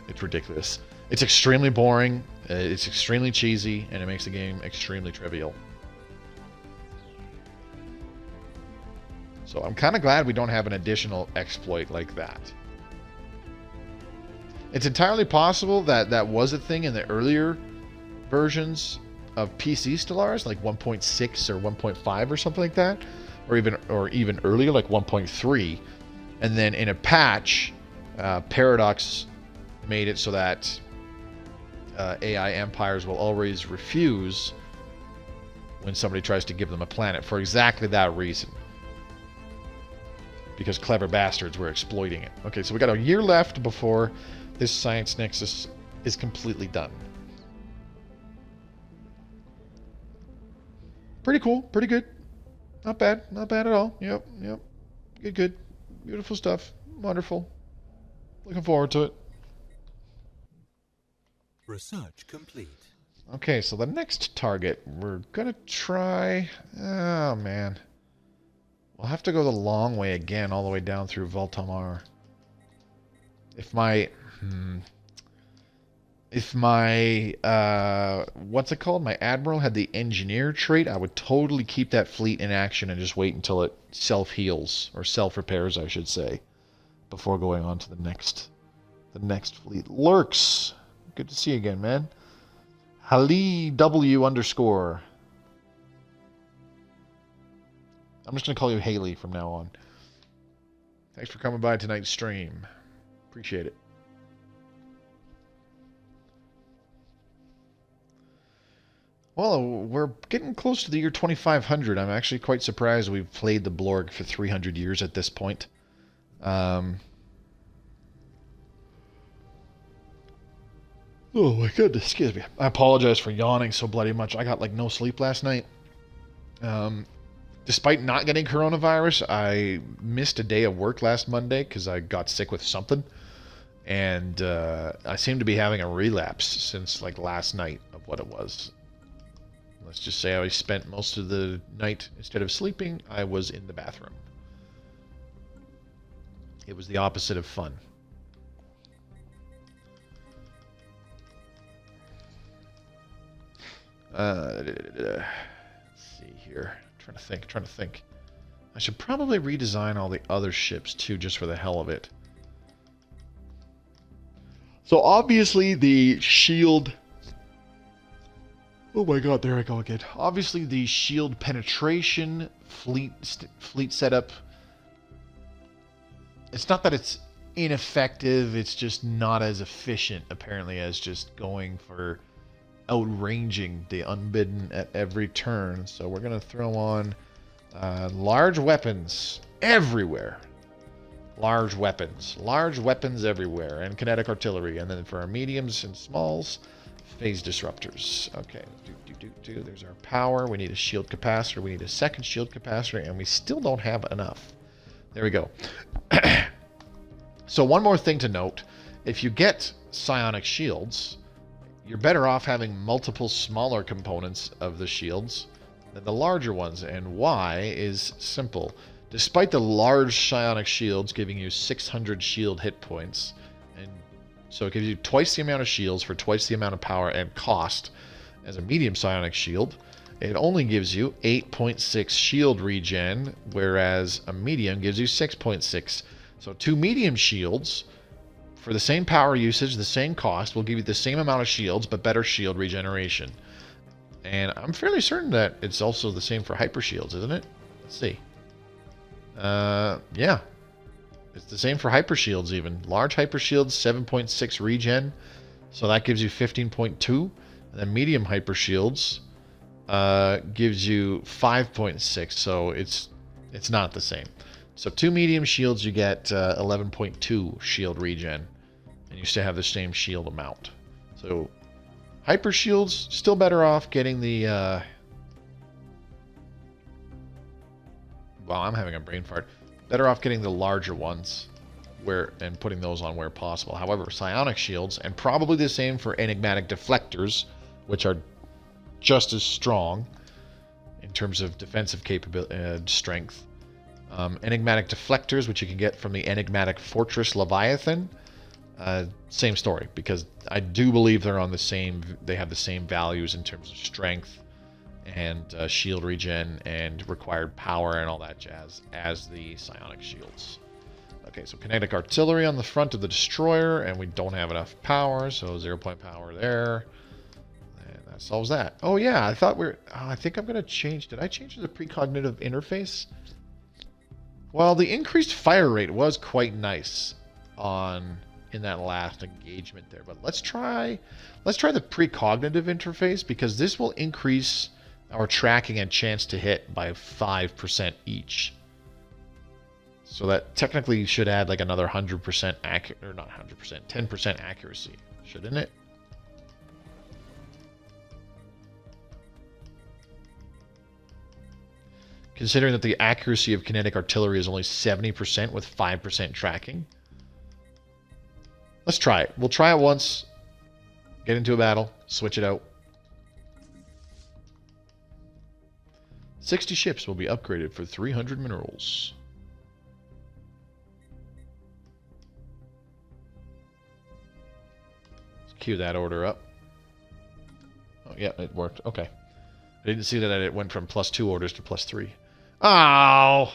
It's ridiculous. It's extremely boring, it's extremely cheesy, and it makes the game extremely trivial. So I'm kind of glad we don't have an additional exploit like that. It's entirely possible that that was a thing in the earlier versions of PC Stellaris, like 1.6 or 1.5 or something like that, or even earlier, like 1.3, and then in a patch, Paradox made it so that AI empires will always refuse when somebody tries to give them a planet for exactly that reason. Because clever bastards were exploiting it. Okay, so we got a year left before this Science Nexus is completely done. Pretty cool, pretty good. Not bad at all. Yep. Good. Beautiful stuff. Wonderful. Looking forward to it. Research complete. Okay, so the next target we're gonna try... Oh, man. We'll have to go the long way again, all the way down through Voltamar. If my... what's it called? My Admiral had the Engineer trait, I would totally keep that fleet in action and just wait until it self-heals, or self-repairs, I should say, before going on to the next fleet. Lurks! Good to see you again, man. Hali W _. I'm just going to call you Haley from now on. Thanks for coming by tonight's stream. Appreciate it. Well, we're getting close to the year 2500. I'm actually quite surprised we've played the Blorg for 300 years at this point. Oh my goodness, excuse me. I apologize for yawning so bloody much. I got like no sleep last night. Despite not getting coronavirus, I missed a day of work last Monday because I got sick with something. And I seem to be having a relapse since like last night of what it was. Let's just say I spent most of the night, instead of sleeping, I was in the bathroom. It was the opposite of fun. Let's see here. Trying to think. I should probably redesign all the other ships too, just for the hell of it. So obviously the shield... Oh my god, there I go again. Obviously the shield penetration fleet setup... It's not that it's ineffective, it's just not as efficient, apparently, as just going for outranging the Unbidden at every turn. So we're going to throw on large weapons everywhere. Large weapons everywhere, and kinetic artillery. And then for our mediums and smalls, phase disruptors. Okay, there's our power. We need a shield capacitor. We need a second shield capacitor, and we still don't have enough. There we go. So one more thing to note. If you get psionic shields, you're better off having multiple smaller components of the shields than the larger ones. And why is simple. Despite the large psionic shields giving you 600 shield hit points, and so it gives you twice the amount of shields for twice the amount of power and cost as a medium psionic shield, it only gives you 8.6 shield regen, whereas a medium gives you 6.6. So 2 medium shields for the same power usage, the same cost, will give you the same amount of shields, but better shield regeneration. And I'm fairly certain that it's also the same for hyper shields, isn't it? Let's see. Yeah. It's the same for hyper shields even. Large hyper shields, 7.6 regen. So that gives you 15.2. And then medium hyper shields gives you 5.6. So it's not the same. So 2 medium shields, you get 11.2 shield regen. And you still have the same shield amount. So hyper shields, still better off getting the... Wow, I'm having a brain fart. Better off getting the larger ones and putting those on where possible. However, psionic shields, and probably the same for enigmatic deflectors, which are just as strong in terms of defensive capability, strength. Enigmatic deflectors, which you can get from the enigmatic fortress Leviathan, same story, because I do believe they're on the same. They have the same values in terms of strength and shield regen and required power and all that jazz as the psionic shields. Okay, so kinetic artillery on the front of the destroyer, and we don't have enough power, so 0-point power there. And that solves that. Oh yeah, I thought I think I'm going to change. Did I change the precognitive interface? Well, the increased fire rate was quite nice in that last engagement there, but let's try the precognitive interface, because this will increase our tracking and chance to hit by 5% each. So that technically should add like another 100% accurate, or not 100%, 10% accuracy, shouldn't it? Considering that the accuracy of kinetic artillery is only 70% with 5% tracking. Let's try it. We'll try it once, get into a battle, switch it out. 60 ships will be upgraded for 300 minerals. Let's queue that order up. Oh, yeah, it worked. Okay. I didn't see that it went from +2 orders to +3. Oh!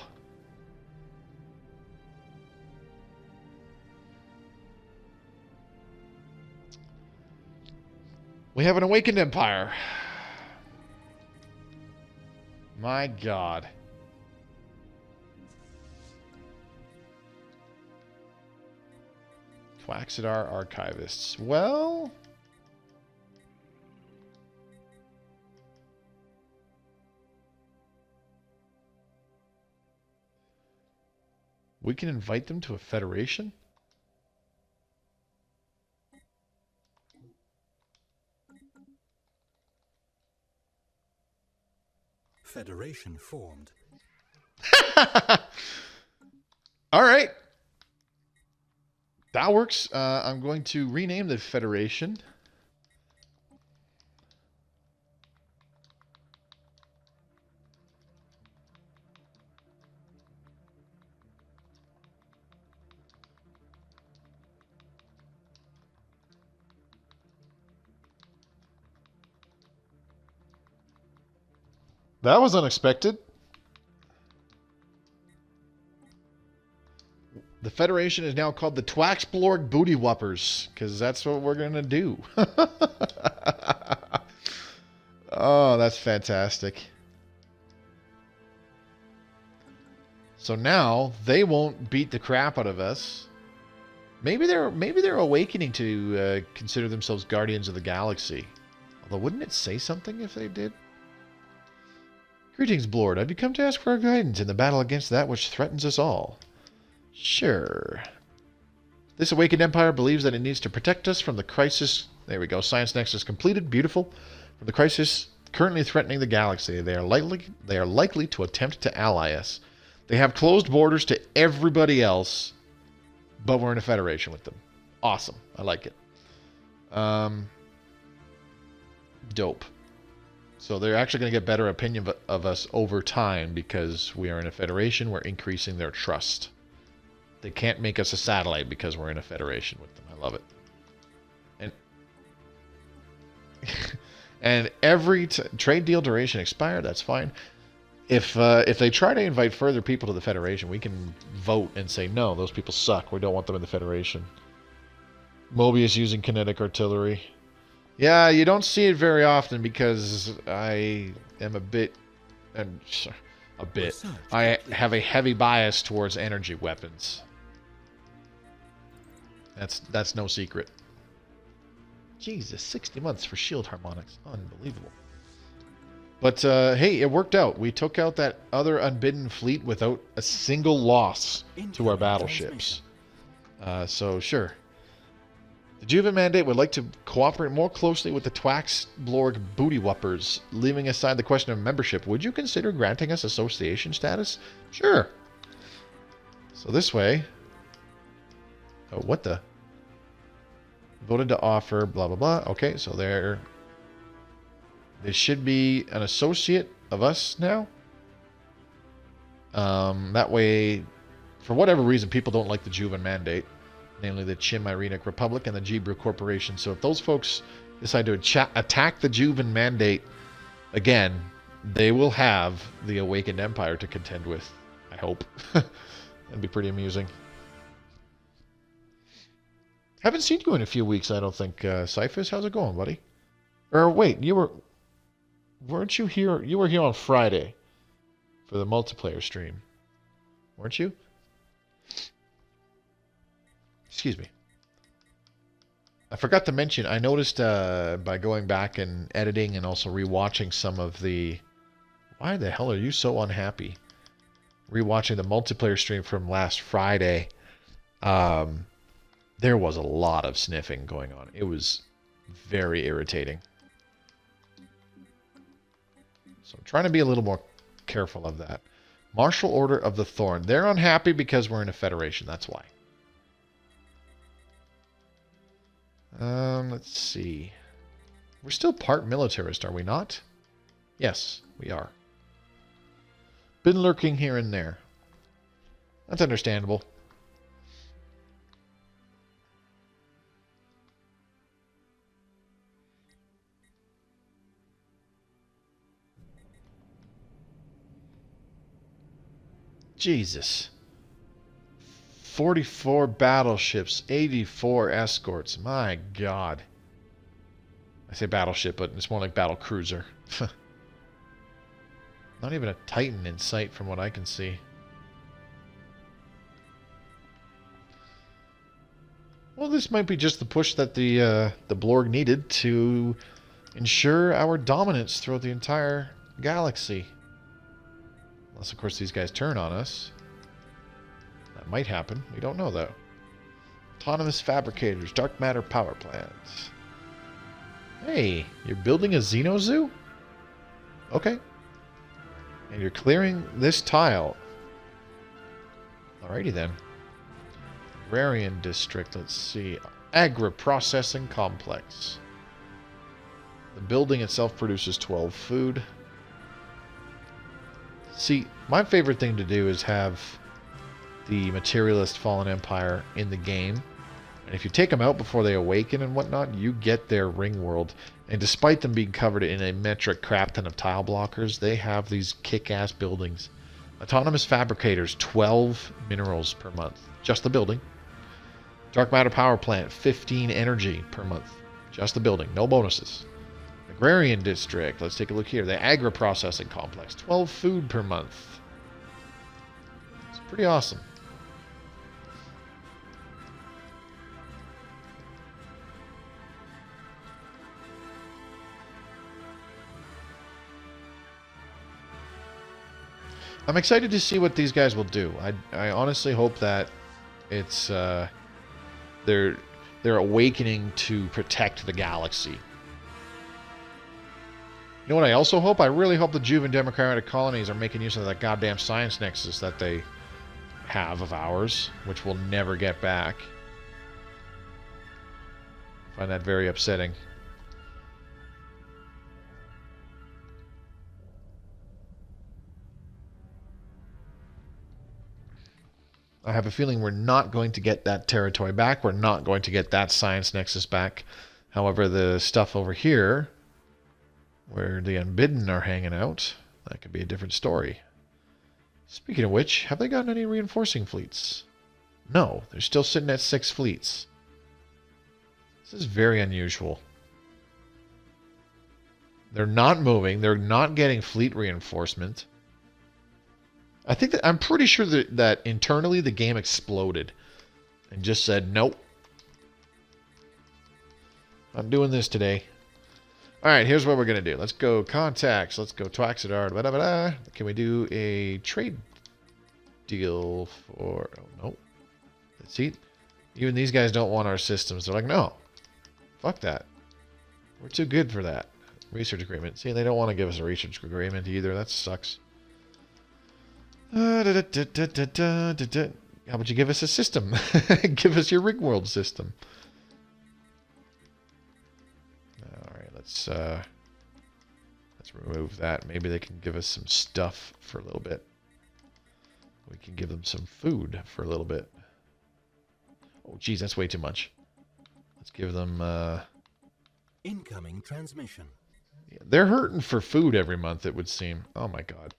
We have an awakened empire. My God. Twaxidar archivists. Well... we can invite them to a federation? Federation formed. All right. That works. I'm going to rename the federation. That was unexpected. The Federation is now called the Blorg Booty Whoppers, because that's what we're going to do. Oh, that's fantastic. So now they won't beat the crap out of us. Maybe they're awakening to consider themselves Guardians of the Galaxy. Although, wouldn't it say something if they did? Greetings, Blorg. I've come to ask for our guidance in the battle against that which threatens us all. Sure. This awakened empire believes that it needs to protect us from the crisis. There we go. Science Nexus completed. Beautiful. From the crisis currently threatening the galaxy. They are likely to attempt to ally us. They have closed borders to everybody else, but we're in a federation with them. Awesome. I like it. Dope. So they're actually going to get better opinion of us over time because we are in a federation. We're increasing their trust. They can't make us a satellite because we're in a federation with them. I love it. And and every trade deal duration expired. That's fine. If they try to invite further people to the federation, we can vote and say no. Those people suck. We don't want them in the federation. Mobius using kinetic artillery. Yeah, you don't see it very often because I am a bit. I have a heavy bias towards energy weapons. That's no secret. Jesus, 60 months for shield harmonics. Unbelievable. But, hey, it worked out. We took out that other Unbidden fleet without a single loss to our battleships. So, sure. The Juven Mandate would like to cooperate more closely with the Twax Blorg booty whoppers, leaving aside the question of membership. Would you consider granting us association status? Sure. So this way... Oh, what the... Voted to offer, blah, blah, blah. Okay, so there should be an associate of us now. That way, for whatever reason, people don't like the Juven Mandate. Namely the Chimerianic Republic and the Gebrew Corporation. So if those folks decide to attack the Juven Mandate again, they will have the Awakened Empire to contend with. I hope. That'd be pretty amusing. Haven't seen you in a few weeks, I don't think. Cyphus, how's it going, buddy? Or wait, weren't you here? You were here on Friday for the multiplayer stream, weren't you? Excuse me. I forgot to mention, I noticed by going back and editing and also rewatching some of the... Why the hell are you so unhappy? Rewatching the multiplayer stream from last Friday, there was a lot of sniffing going on. It was very irritating. So I'm trying to be a little more careful of that. Martial Order of the Thorn. They're unhappy because we're in a federation. That's why. Let's see. We're still part militarist, are we not? Yes, we are. Been lurking here and there. That's understandable. Jesus. 44 battleships, 84 escorts. My God. I say battleship, but it's more like battle cruiser. Not even a Titan in sight from what I can see. Well, this might be just the push that the Blorg needed to ensure our dominance throughout the entire galaxy. Unless, of course, these guys turn on us. That might happen. We don't know, though. Autonomous fabricators. Dark matter power plants. Hey, you're building a Xenozoo? Okay. And you're clearing this tile. Alrighty, then. Agrarian district. Let's see. Agri-processing complex. The building itself produces 12 food. See, my favorite thing to do is have the Materialist Fallen Empire in the game. And if you take them out before they awaken and whatnot, you get their ring world. And despite them being covered in a metric crap ton of tile blockers, they have these kick-ass buildings. Autonomous fabricators, 12 minerals per month. Just the building. Dark matter power plant, 15 energy per month. Just the building. No bonuses. Agrarian district. Let's take a look here. The agri-processing complex. 12 food per month. It's pretty awesome. I'm excited to see what these guys will do. I honestly hope that it's they're awakening to protect the galaxy. You know what I also hope? I really hope the Juven Democratic Colonies are making use of that goddamn science nexus that they have of ours, which we'll never get back. I find that very upsetting. I have a feeling we're not going to get that territory back. We're not going to get that science nexus back. However, the stuff over here, where the Unbidden are hanging out, that could be a different story. Speaking of which, have they gotten any reinforcing fleets? No, they're still sitting at 6 fleets. This is very unusual. They're not moving. They're not getting fleet reinforcement. I'm pretty sure that internally the game exploded and just said, nope. I'm doing this today. Alright, here's what we're going to do. Let's go contacts. Let's go Twaxidar. Blah, blah, blah. Can we do a trade deal for... Oh, no. Let's see. Even these guys don't want our systems. They're like, no. Fuck that. We're too good for that. Research agreement. See, they don't want to give us a research agreement either. That sucks. How about you give us a system? Give us your rig world system. Alright, let's remove that. Maybe they can give us some stuff for a little bit. We can give them some food for a little bit. Oh, geez, that's way too much. Let's give them... Incoming transmission. Yeah, they're hurting for food every month, it would seem. Oh, my God.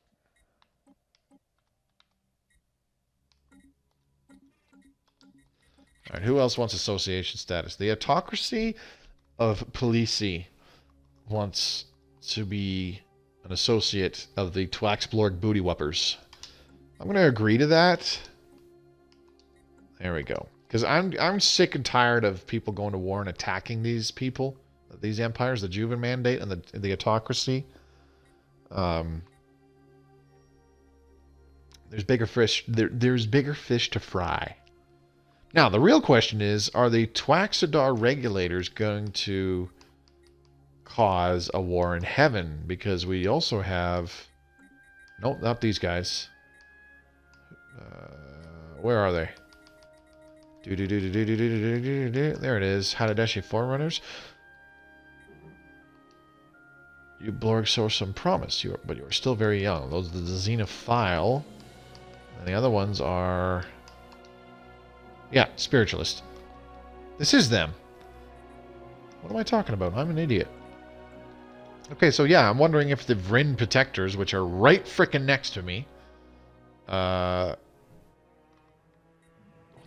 All right, who else wants association status? The autocracy of Polici wants to be an associate of the Blorg Booty Whuppers. I'm going to agree to that. There we go. Because I'm sick and tired of people going to war and attacking these people, these empires, the Juven Mandate and the autocracy. There's bigger fish. There's bigger fish to fry. Now, the real question is, are the Twaxidar regulators going to cause a war in heaven? Because we also have... Nope, not these guys. Where are they? There it is. Hadadeshi Forerunners. You Blorg show some promise, but you are still very young. Those are the Xenophile. And the other ones are... Yeah, Spiritualist. This is them. What am I talking about? I'm an idiot. Okay, so yeah, I'm wondering if the Vryn Protectors, which are right frickin' next to me... What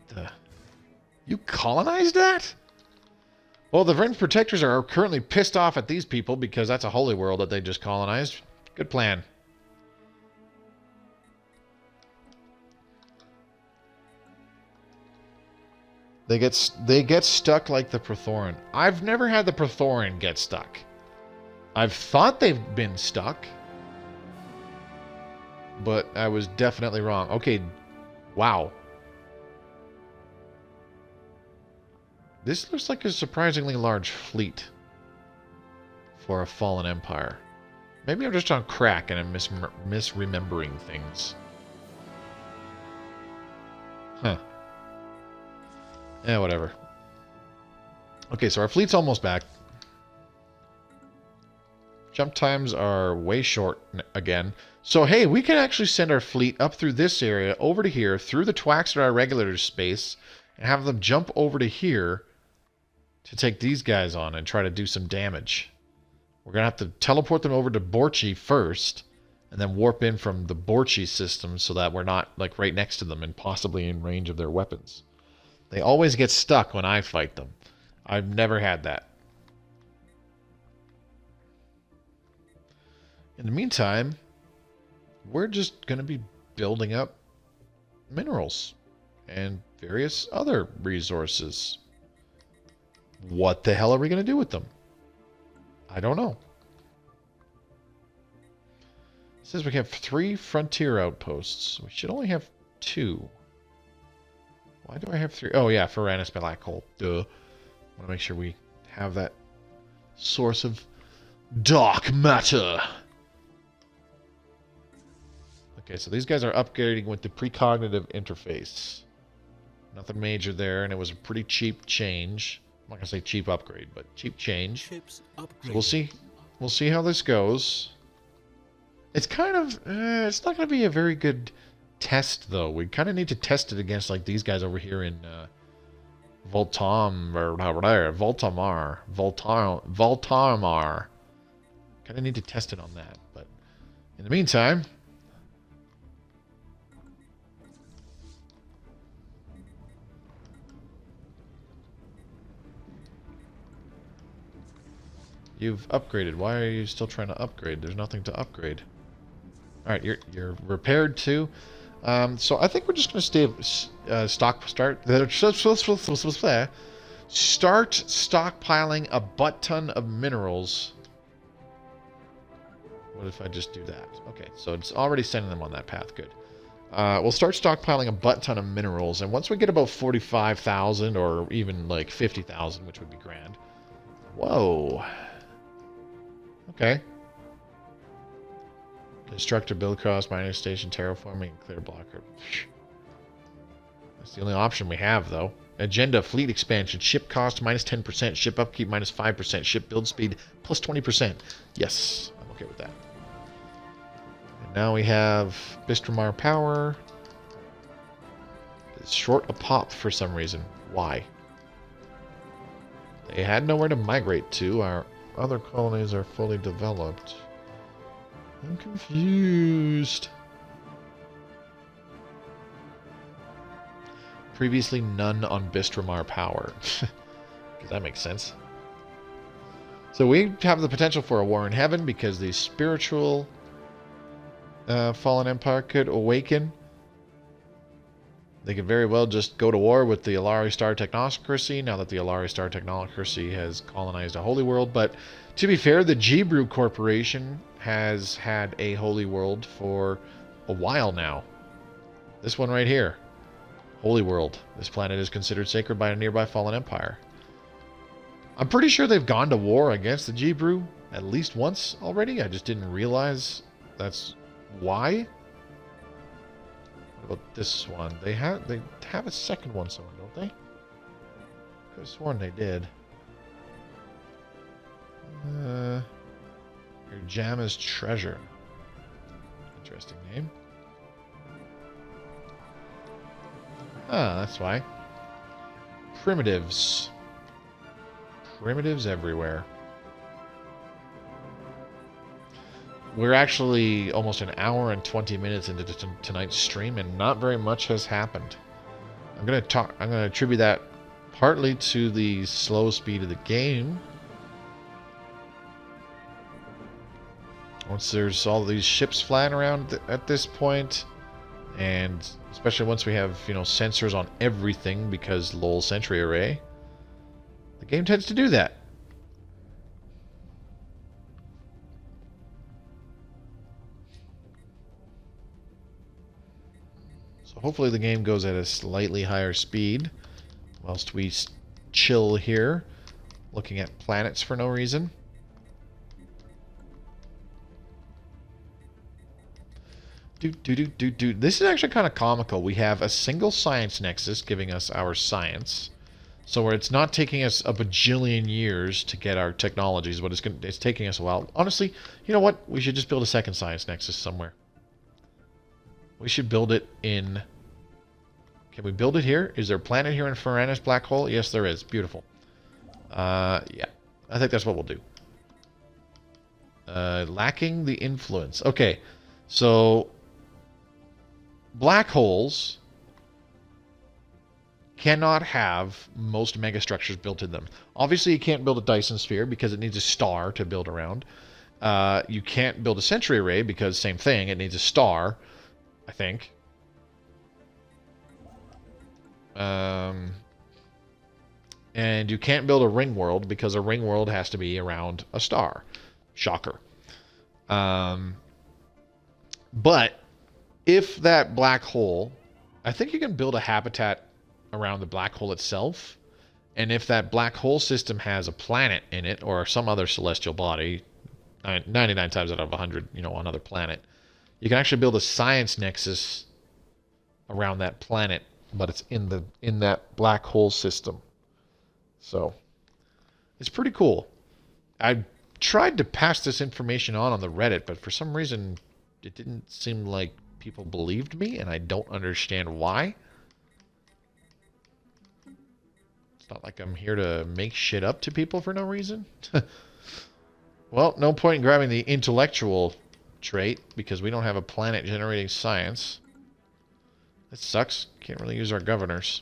the... You colonized that? Well, the Vryn Protectors are currently pissed off at these people because that's a holy world that they just colonized. Good plan. They get stuck like the Prothoran. I've never had the Prothoran get stuck. I've thought they've been stuck, but I was definitely wrong. Okay, wow. This looks like a surprisingly large fleet for a fallen empire. Maybe I'm just on crack and I'm misremembering things. Huh. Yeah, whatever. Okay, so our fleet's almost back. Jump times are way short again. So, hey, we can actually send our fleet up through this area, over to here, through the Twaxidar regulator space, and have them jump over to here to take these guys on and try to do some damage. We're going to have to teleport them over to Borchi first, and then warp in from the Borchi system so that we're not, like, right next to them and possibly in range of their weapons. They always get stuck when I fight them. I've never had that. In the meantime, we're just going to be building up minerals and various other resources. What the hell are we going to do with them? I don't know. It says we have 3 frontier outposts. We should only have 2. Why do I have 3? Oh, yeah, Ferranus Black Hole. Duh. I want to make sure we have that source of dark matter. Okay, so these guys are upgrading with the precognitive interface. Nothing major there, and it was a pretty cheap change. I'm not going to say cheap upgrade, but cheap change. So we'll see. We'll see how this goes. It's kind of... it's not going to be a very good test, though. We kind of need to test it against, like, these guys over here in Voltamar. Kind of need to test it on that. But in the meantime... You've upgraded. Why are you still trying to upgrade? There's nothing to upgrade. Alright, you're repaired too. So I think we're just going to stay start stockpiling a butt-ton of minerals. What if I just do that? Okay, so it's already sending them on that path. Good. We'll start stockpiling a butt-ton of minerals, and once we get about 45,000 or even like 50,000, which would be grand. Whoa. Okay. Constructor, build cost, mining station, terraforming, and clear blocker. That's the only option we have, though. Agenda, fleet expansion, ship cost minus 10%, ship upkeep minus 5%, ship build speed plus 20%. Yes, I'm okay with that. And now we have Bistramar power. It's short a pop for some reason. Why? They had nowhere to migrate to. Our other colonies are fully developed. I'm confused. Previously none on Bistramar power. Because that makes sense. So we have the potential for a war in heaven because the spiritual fallen empire could awaken. They could very well just go to war with the Alari Star Technocracy now that the Alari Star Technocracy has colonized a holy world. But to be fair, the Gebrew Corporation has had a holy world for a while now. This one right here. Holy world. This planet is considered sacred by a nearby fallen empire. I'm pretty sure they've gone to war against the Gebrew at least once already. I just didn't realize that's why. What about this one? They have a second one somewhere, don't they? Could have sworn they did. Your Jama's treasure. Interesting name. Ah, that's why. Primitives. Primitives everywhere. We're actually almost an hour and 20 minutes into tonight's stream, and not very much has happened. I'm gonna attribute that partly to the slow speed of the game. Once there's all these ships flying around at this point, and especially once we have, you know, sensors on everything because lol sentry array, the game tends to do that. So hopefully the game goes at a slightly higher speed whilst we chill here, looking at planets for no reason. This is actually kind of comical. We have a single science nexus giving us our science. So where it's not taking us a bajillion years to get our technologies, but it's taking us a while. Honestly, you know what? We should just build a second science nexus somewhere. We should build it in... Can we build it here? Is there a planet here in Ferranis Black Hole? Yes, there is. Beautiful. Yeah. I think that's what we'll do. Lacking the influence. Okay. So... Black holes cannot have most megastructures built in them. Obviously, you can't build a Dyson sphere because it needs a star to build around. You can't build a sentry array because same thing, it needs a star, I think. And you can't build a ring world because a ring world has to be around a star. Shocker. But if that black hole, I think you can build a habitat around the black hole itself. And if that black hole system has a planet in it or some other celestial body, 99 times out of 100, you know, another planet, you can actually build a science nexus around that planet, but it's in that black hole system. So it's pretty cool. I tried to pass this information on the Reddit, but for some reason it didn't seem like people believed me, and I don't understand why. It's not like I'm here to make shit up to people for no reason. Well, no point in grabbing the intellectual trait, because we don't have a planet generating science. That sucks. Can't really use our governors.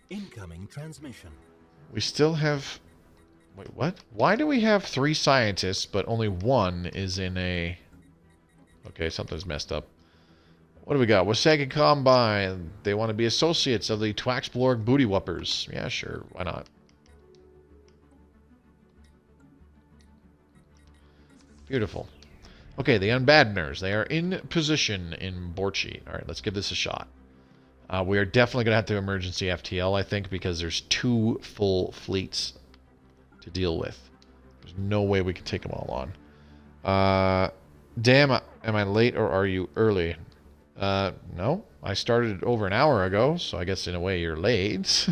Incoming transmission. We still have... Wait, what? Why do we have 3 scientists, but only 1 is in a... Okay, something's messed up. What do we got? Wasagi Combine. They want to be associates of the Twax Blorg Booty Whuppers. Yeah, sure. Why not? Beautiful. Okay, the Unbiddeners. They are in position in Borchi. Alright, let's give this a shot. We are definitely going to have to emergency FTL, I think, because there's 2 full fleets to deal with. There's no way we can take them all on. Damn, am I late or are you early? No. I started over an hour ago, so I guess in a way you're late.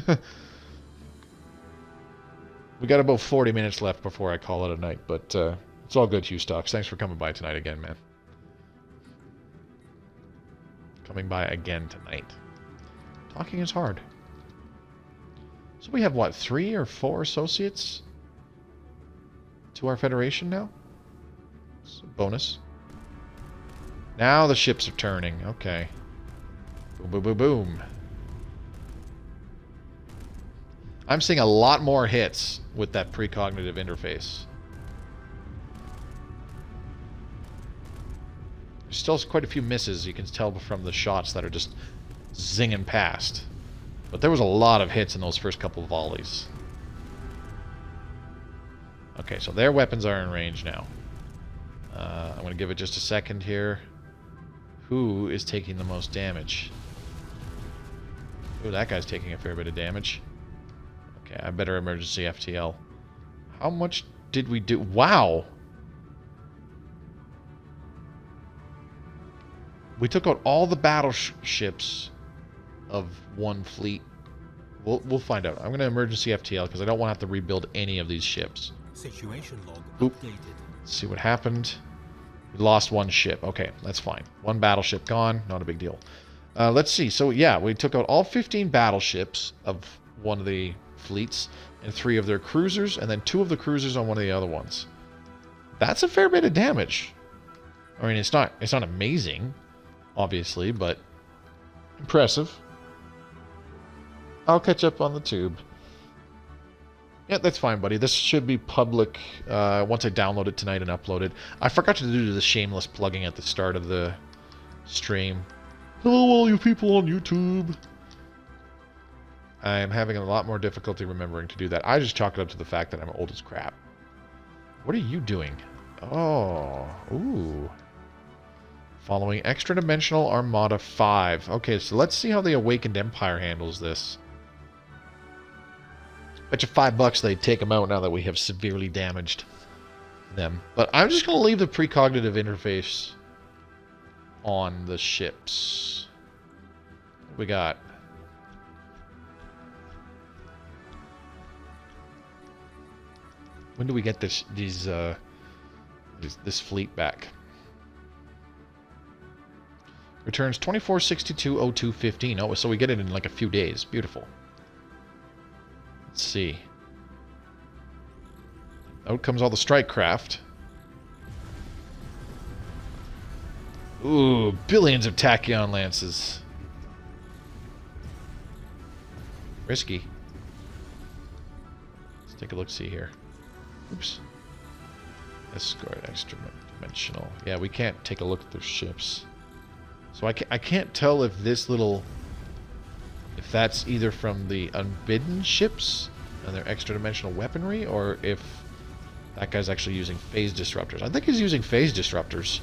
We got about 40 minutes left before I call it a night, but it's all good, Hugh Stocks. Thanks for coming by tonight again, man. Coming by again tonight. Talking is hard. So we have, what, 3 or 4 associates to our Federation now? It's a bonus. Now the ships are turning. Okay. Boom, boom, boom, boom. I'm seeing a lot more hits with that precognitive interface. There's still quite a few misses, you can tell from the shots that are just zinging past. But there was a lot of hits in those first couple of volleys. Okay, so their weapons are in range now. I'm going to give it just a second here. Who is taking the most damage? Ooh, that guy's taking a fair bit of damage. Okay, I better emergency FTL. How much did we do? Wow! We took out all the battleships of 1 fleet. We'll find out. I'm going to emergency FTL because I don't want to have to rebuild any of these ships. Situation log updated. Let's see what happened. We lost 1 ship. Okay, that's fine. 1 battleship gone. Not a big deal. Let's see. So, yeah, we took out all 15 battleships of one of the fleets and 3 of their cruisers, and then 2 of the cruisers on one of the other ones. That's a fair bit of damage. I mean, it's not amazing, obviously, but impressive. I'll catch up on the tube. Yeah, that's fine, buddy. This should be public once I download it tonight and upload it. I forgot to do the shameless plugging at the start of the stream. Hello, all you people on YouTube. I'm having a lot more difficulty remembering to do that. I just chalk it up to the fact that I'm old as crap. What are you doing? Oh, ooh. Following Extra Dimensional Armada 5. Okay, so let's see how the Awakened Empire handles this. Bet you $5 they'd take them out now that we have severely damaged them. But I'm just going to leave the precognitive interface on the ships. What we got? When do we get this fleet back? Returns 24/62/02/15. Oh, so we get it in like a few days. Beautiful. Let's see. Out comes all the strike craft. Ooh, billions of tachyon lances. Risky. Let's take a look-see here. Oops. Escort extra dimensional. Yeah, we can't take a look at their ships. So I can't tell if this little... if that's either from the Unbidden ships and their extra dimensional weaponry, or if that guy's actually using phase disruptors. I think he's using phase disruptors.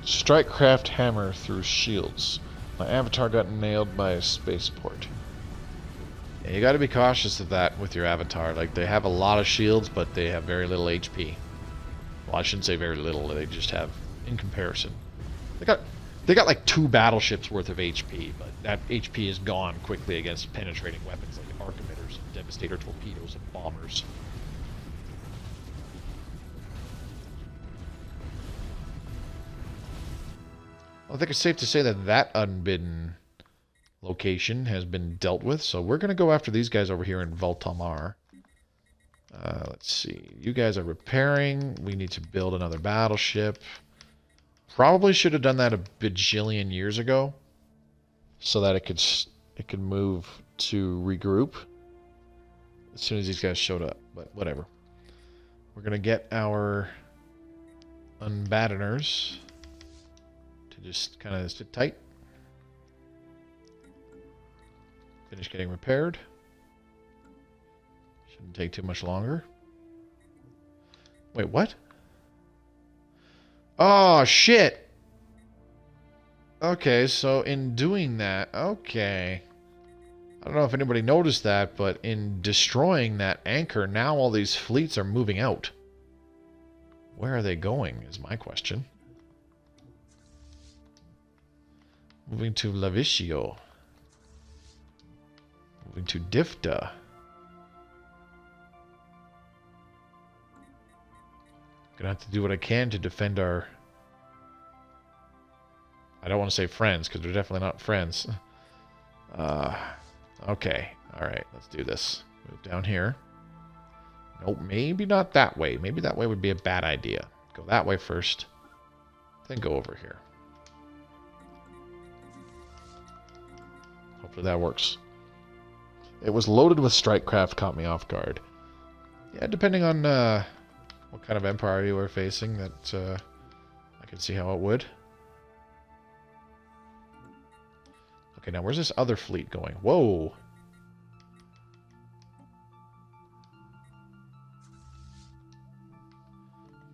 Strikecraft hammer through shields. My avatar got nailed by a spaceport. Yeah, you gotta be cautious of that with your avatar. Like, they have a lot of shields, but they have very little HP. Well, I shouldn't say very little, they just have in comparison. They got like 2 battleships worth of HP, but that HP is gone quickly against penetrating weapons like arc emitters and devastator torpedoes and bombers. Well, I think it's safe to say that that Unbidden location has been dealt with, so we're going to go after these guys over here in Voltamar. Let's see. You guys are repairing. We need to build another battleship. Probably should have done that a bajillion years ago, so that it could move to regroup as soon as these guys showed up. But whatever. We're gonna get our Unbaddeners to just kind of sit tight. Finish getting repaired. Shouldn't take too much longer. Wait, what? Oh, shit! Okay, so in doing that, okay. I don't know if anybody noticed that, but in destroying that anchor, now all these fleets are moving out. Where are they going, is my question. Moving to Lavishio. Moving to Difta. Gonna have to do what I can to defend our... I don't want to say friends, because they're definitely not friends. Okay. Alright, let's do this. Move down here. Nope, maybe not that way. Maybe that way would be a bad idea. Go that way first. Then go over here. Hopefully that works. It was loaded with strike craft, caught me off guard. Yeah, depending on what kind of empire you were facing, that I can see how it would. Okay, now where's this other fleet going? Whoa!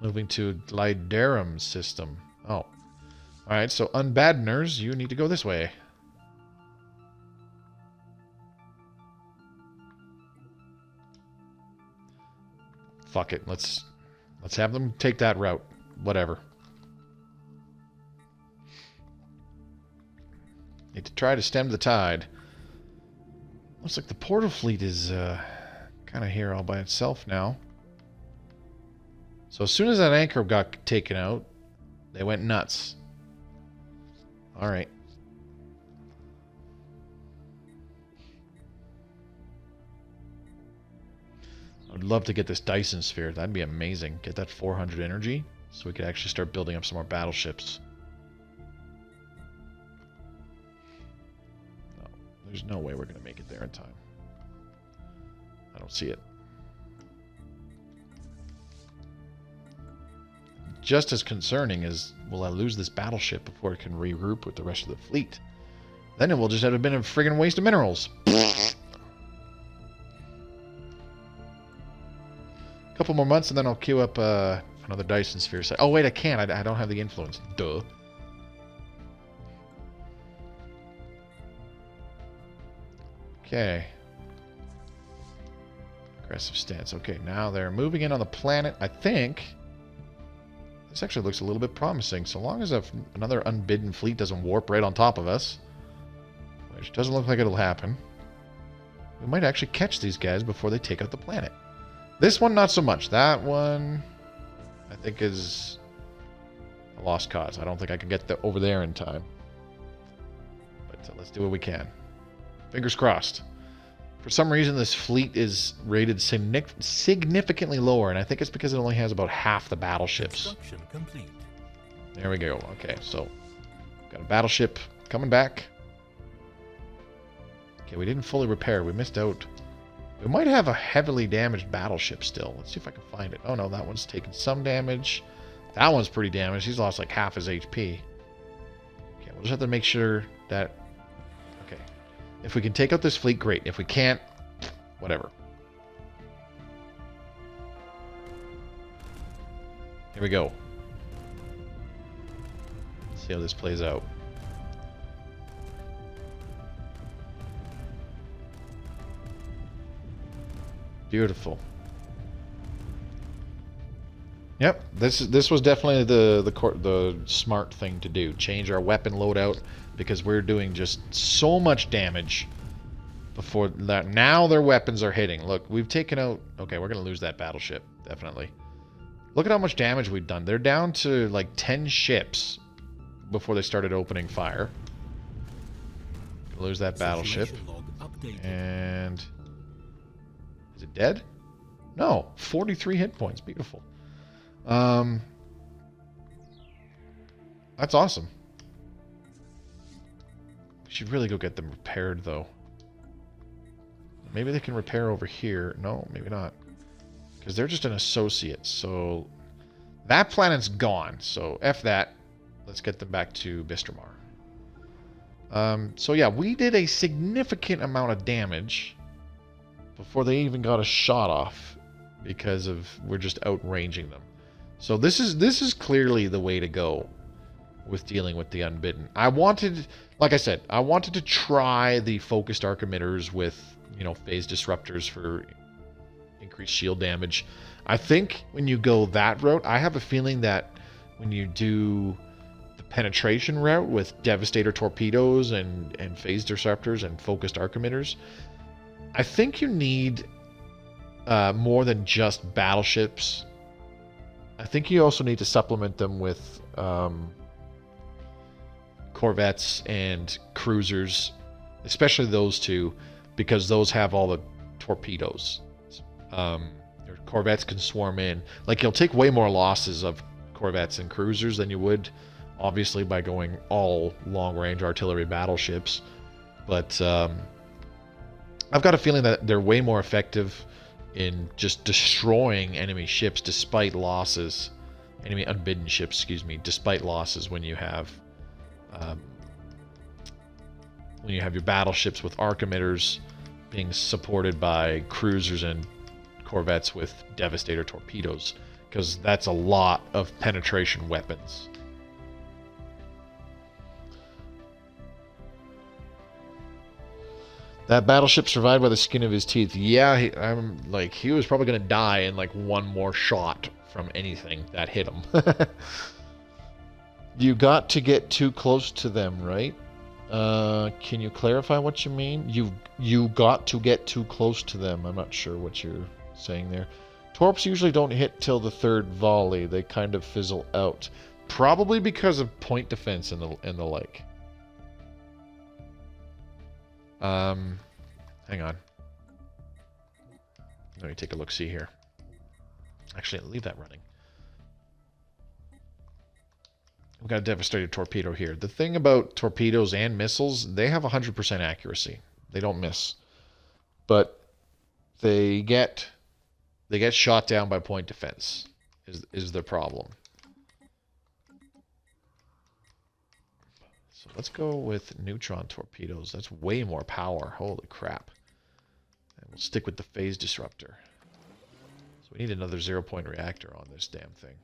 Moving to Lyderum system. Oh. Alright, so Unbaddeners, you need to go this way. Fuck it, let's have them take that route. Whatever. Need to try to stem the tide. Looks like the portal fleet is kind of here all by itself now. So as soon as that anchor got taken out, they went nuts. Alright. I would love to get this Dyson Sphere. That'd be amazing. Get that 400 energy so we could actually start building up some more battleships. No, there's no way we're going to make it there in time. I don't see it. Just as concerning is, will I lose this battleship before it can regroup with the rest of the fleet? Then it will just have been a friggin' waste of minerals. Couple more months and then I'll queue up another Dyson Sphere set. Oh wait, I can't. I don't have the influence. Duh. Okay. Aggressive stance. Okay, now they're moving in on the planet. I think this actually looks a little bit promising. So long as another Unbidden fleet doesn't warp right on top of us, which doesn't look like it'll happen, we might actually catch these guys before they take out the planet. This one, not so much. That one, I think, is a lost cause. I don't think I can get over there in time. But let's do what we can. Fingers crossed. For some reason, this fleet is rated significantly lower, and I think it's because it only has about half the battleships. Construction complete. There we go. Okay, so got a battleship coming back. Okay, we didn't fully repair. We missed out. We might have a heavily damaged battleship still. Let's see if I can find it. Oh no, that one's taken some damage. That one's pretty damaged. He's lost like half his HP. Okay, we'll just have to make sure that... Okay. If we can take out this fleet, great. If we can't, whatever. Here we go. Let's see how this plays out. Beautiful. Yep, this was definitely the smart thing to do. Change our weapon loadout because we're doing just so much damage before that. Now their weapons are hitting. Look, we've taken out... Okay, we're going to lose that battleship, definitely. Look at how much damage we've done. They're down to like 10 ships before they started opening fire. Lose that battleship. And... Is it dead? No, 43 hit points. Beautiful. That's awesome. We should really go get them repaired, though. Maybe they can repair over here. No, maybe not. Because they're just an associate, so... That planet's gone, so F that. Let's get them back to Bistermar. So yeah, we did a significant amount of damage before they even got a shot off because of we're just outranging them. So this is clearly the way to go with dealing with the Unbidden. I wanted, like I said, I wanted to try the focused arc emitters with, you know, phase disruptors for increased shield damage. I think when you go that route, I have a feeling that when you do the penetration route with Devastator torpedoes and phase disruptors and focused arc emitters, I think you need more than just battleships. I think you also need to supplement them with corvettes and cruisers, especially those two, because those have all the torpedoes. Corvettes can swarm in. Like, you'll take way more losses of corvettes and cruisers than you would, obviously, by going all long-range artillery battleships. But I've got a feeling that they're way more effective in just destroying enemy ships despite losses. Enemy unbidden ships, excuse me, despite losses when you have your battleships with arc emitters being supported by cruisers and corvettes with Devastator torpedoes, because that's a lot of penetration weapons. That battleship survived by the skin of his teeth. Yeah, he was probably going to die in like one more shot from anything that hit him. You got to get too close to them, right? Can you clarify what you mean? You got to get too close to them. I'm not sure what you're saying there. Torps usually don't hit till the third volley. They kind of fizzle out. Probably because of point defense and the like. Hang on. Let me take a look-see here. Actually, I'll leave that running. We've got a Devastator torpedo here. The thing about torpedoes and missiles, they have 100% accuracy. They don't miss. But they get shot down by point defense is the problem. So let's go with neutron torpedoes. That's way more power. Holy crap. And we'll stick with the phase disruptor. So we need another 0-point reactor on this damn thing.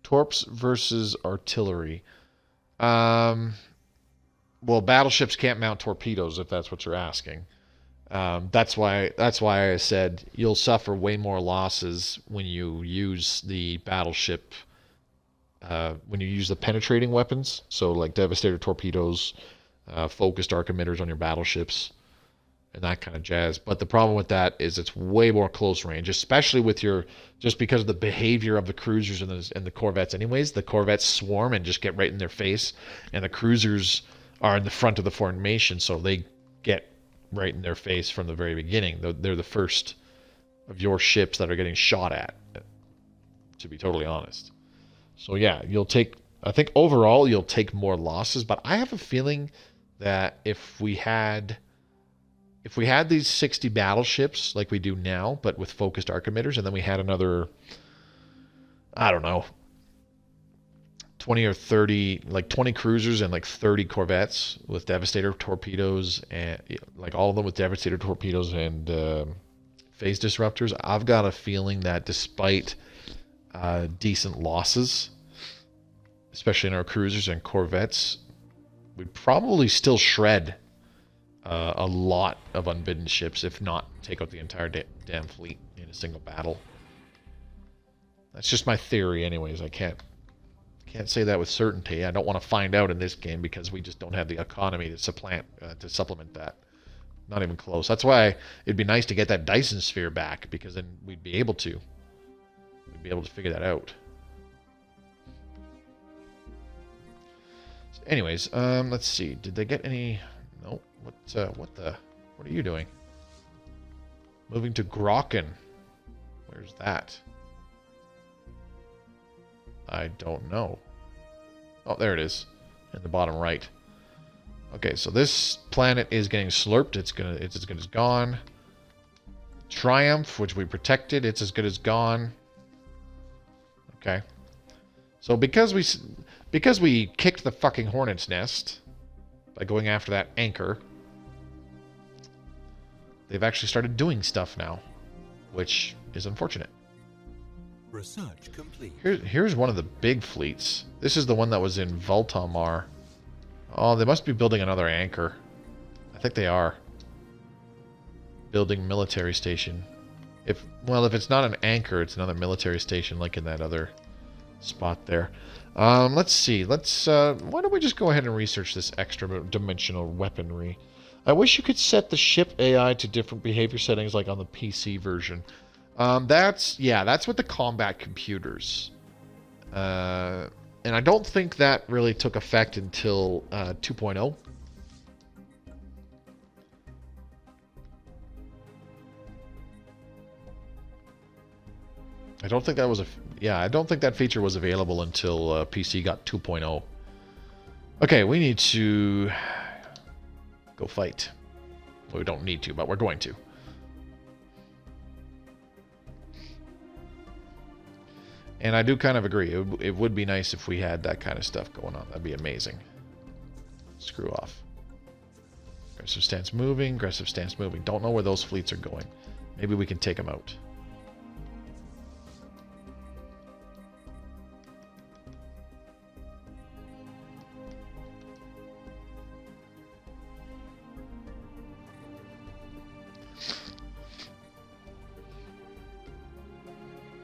Torps versus artillery. Well, battleships can't mount torpedoes, if that's what you're asking. That's why I said you'll suffer way more losses when you use the battleship, when you use the penetrating weapons, so like Devastator torpedoes, focused arc emitters on your battleships, and that kind of jazz. But the problem with that is it's way more close range, especially with just because of the behavior of the cruisers and the corvettes anyways. The corvettes swarm and just get right in their face, and the cruisers are in the front of the formation, so they get right in their face from the very beginning. They're the first of your ships that are getting shot at, to be totally honest. So yeah, I think overall you'll take more losses, but I have a feeling that if we had these 60 battleships like we do now, but with focused arc emitters, and then we had another, I don't know, 20 or 30, like 20 cruisers and like 30 corvettes with Devastator torpedoes, and like all of them with Devastator torpedoes and phase disruptors, I've got a feeling that despite decent losses, especially in our cruisers and corvettes, we'd probably still shred a lot of unbidden ships, if not take out the entire damn fleet in a single battle. That's just my theory anyways. I can't say that with certainty. I don't want to find out in this game because we just don't have the economy to supplement that. Not even close. That's why it'd be nice to get that Dyson sphere back, because then we'd be able to figure that out. So anyways, let's see. Did they get any? No. What are you doing? Moving to Grokken. Where's that? I don't know. Oh, there it is, in the bottom right. Okay, so this planet is getting slurped. It's as good as gone. Triumph, which we protected, it's as good as gone. Okay. So because we kicked the fucking hornet's nest by going after that anchor, they've actually started doing stuff now, which is unfortunate. Research complete. Here's one of the big fleets. This is the one that was in Voltamar. Oh, they must be building another anchor. I think they are. Building military station. If it's not an anchor, it's another military station like in that other spot there. Let's see. Why don't we just go ahead and research this extra dimensional weaponry? I wish you could set the ship AI to different behavior settings like on the PC version. That's with the combat computers. And I don't think that really took effect until 2.0. I don't think that feature was available until PC got 2.0. Okay, we need to go fight. Well, we don't need to, but we're going to. And I do kind of agree. It would be nice if we had that kind of stuff going on. That'd be amazing. Screw off. Aggressive stance moving. Aggressive stance moving. Don't know where those fleets are going. Maybe we can take them out.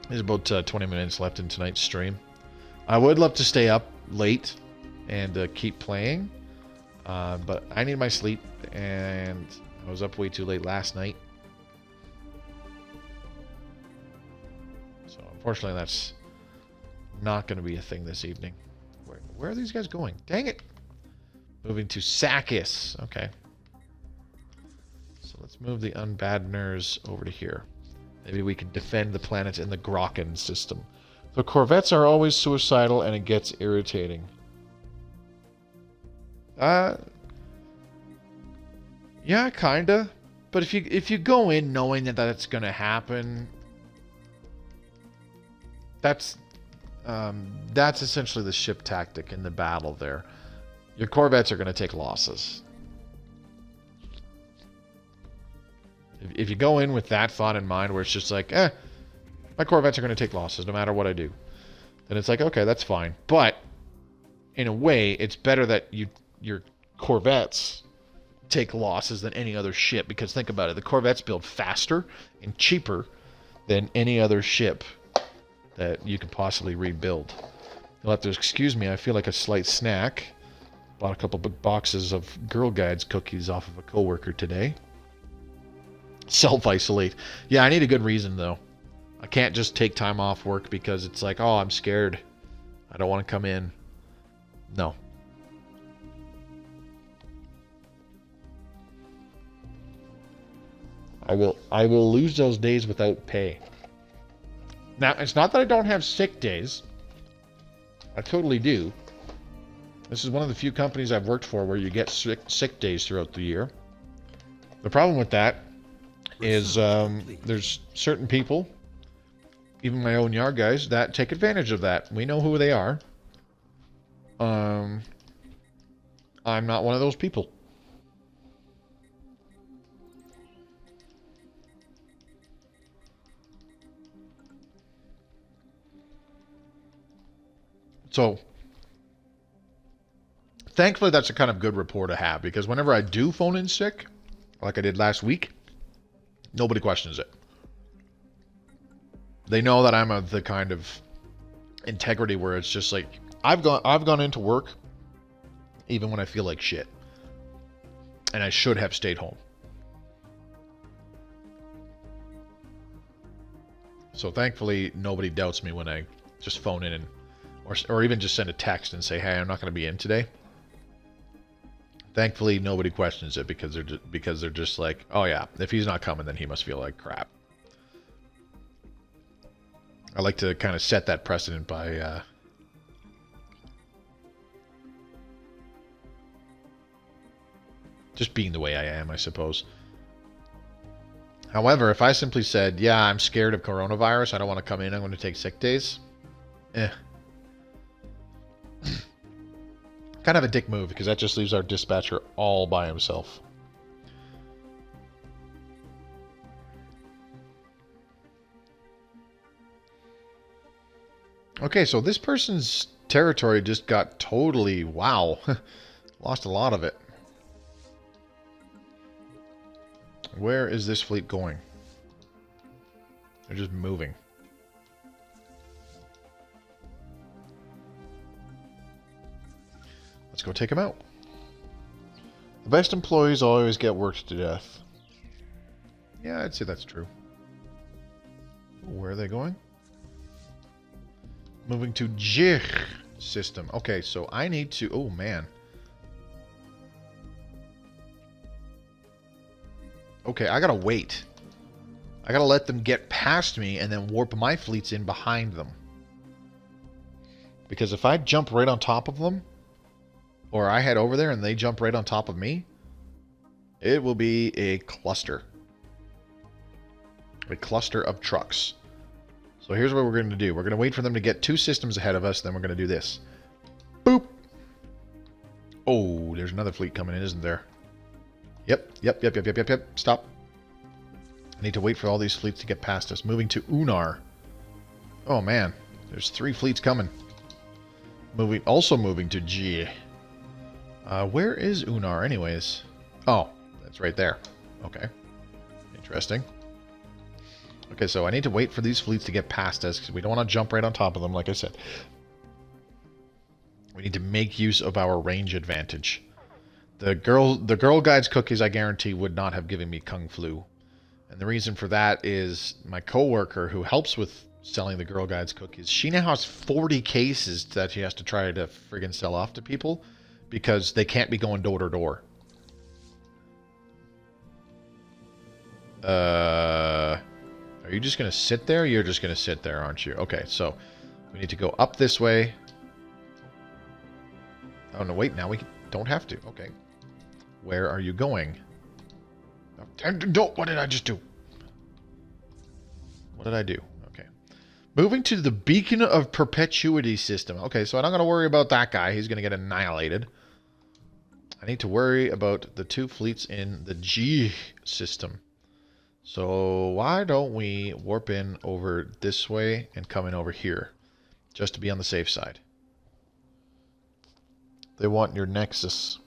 There's about 20 minutes left in tonight's stream. I would love to stay up late and keep playing, but I need my sleep, and I was up way too late last night. So unfortunately, that's not going to be a thing this evening. Where are these guys going? Dang it! Moving to Sakis. Okay. So let's move the Unbiddeners over to here. Maybe we can defend the planets in the Grokken system. The corvettes are always suicidal, and it gets irritating. Yeah, kinda. But if you go in knowing that that's gonna happen, that's essentially the ship tactic in the battle there. Your corvettes are gonna take losses. If you go in with that thought in mind, where it's just like, my corvettes are going to take losses no matter what I do, then it's like, okay, that's fine. But in a way, it's better that your corvettes take losses than any other ship, because think about it, the corvettes build faster and cheaper than any other ship that you could possibly rebuild. You'll have to excuse me, I feel like a slight snack. Bought a couple big boxes of Girl Guides cookies off of a coworker today. Self-isolate. Yeah, I need a good reason, though. I can't just take time off work because it's like, oh, I'm scared. I don't want to come in. No. I will lose those days without pay. Now, it's not that I don't have sick days. I totally do. This is one of the few companies I've worked for where you get sick days throughout the year. The problem with that is there's certain people, even my own yard guys, that take advantage of that. We know who they are. I'm not one of those people. So, thankfully that's a kind of good rapport to have, because whenever I do phone in sick, like I did last week, nobody questions it. They know that I'm of the kind of integrity where it's just like, I've gone into work even when I feel like shit. And I should have stayed home. So thankfully, nobody doubts me when I just phone in and, or even just send a text and say, hey, I'm not going to be in today. Thankfully, nobody questions it because they're just like, oh yeah, if he's not coming, then he must feel like crap. I like to kind of set that precedent by just being the way I am, I suppose. However, if I simply said, yeah, I'm scared of coronavirus, I don't want to come in, I'm going to take sick days. Kind of a dick move, because that just leaves our dispatcher all by himself. Okay, so this person's territory just got totally, wow, lost a lot of it. Where is this fleet going? They're just moving. Let's go take them out. The best employees always get worked to death. Yeah, I'd say that's true. Where are they going? Moving to Jich system. Okay, so I need to... Oh, man. Okay, I gotta wait. I gotta let them get past me and then warp my fleets in behind them. Because if I jump right on top of them, or I head over there and they jump right on top of me, it will be a cluster. A cluster of trucks. So here's what we're going to do. We're going to wait for them to get 2 systems ahead of us, then we're going to do this. Boop! Oh, there's another fleet coming in, isn't there? Yep. Stop. I need to wait for all these fleets to get past us. Moving to Unar. Oh, man. There's 3 fleets coming. Also moving to G. Where is Unar, anyways? Oh, that's right there. Okay. Interesting. Okay, so I need to wait for these fleets to get past us, because we don't want to jump right on top of them, like I said. We need to make use of our range advantage. The Girl Guides cookies, I guarantee, would not have given me Kung Flu. And the reason for that is my coworker who helps with selling the Girl Guides cookies, she now has 40 cases that she has to try to friggin' sell off to people because they can't be going door to door. Are you just going to sit there? You're just going to sit there, aren't you? Okay, so we need to go up this way. Oh, no, wait, now we don't have to. Okay. Where are you going? What did I just do? What did I do? Okay. Moving to the Beacon of Perpetuity system. Okay, so I'm not going to worry about that guy. He's going to get annihilated. I need to worry about the 2 fleets in the G system. So why don't we warp in over this way and come in over here, just to be on the safe side. They want your Nexus.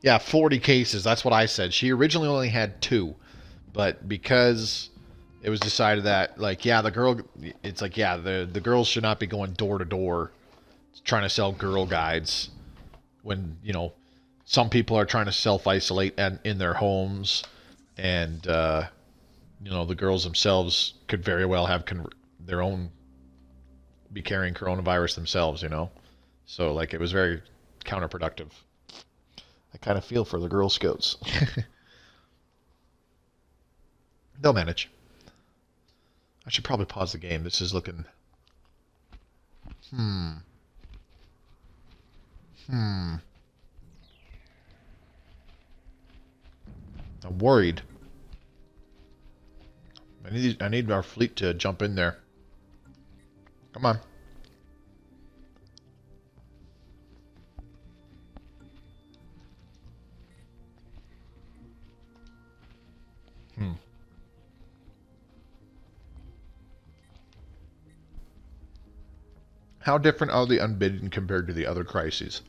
Yeah, 40 cases. That's what I said. She originally only had 2, but because it was decided that, like, yeah, the girls should not be going door to door trying to sell Girl Guides when, you know, some people are trying to self-isolate in their homes. And, you know, the girls themselves could very well have their own, be carrying coronavirus themselves, you know. So, like, it was very counterproductive. I kind of feel for the Girl Scouts. They'll manage. I should probably pause the game. This is looking... I'm worried. I need our fleet to jump in there. Come on. How different are the Unbidden compared to the other crises?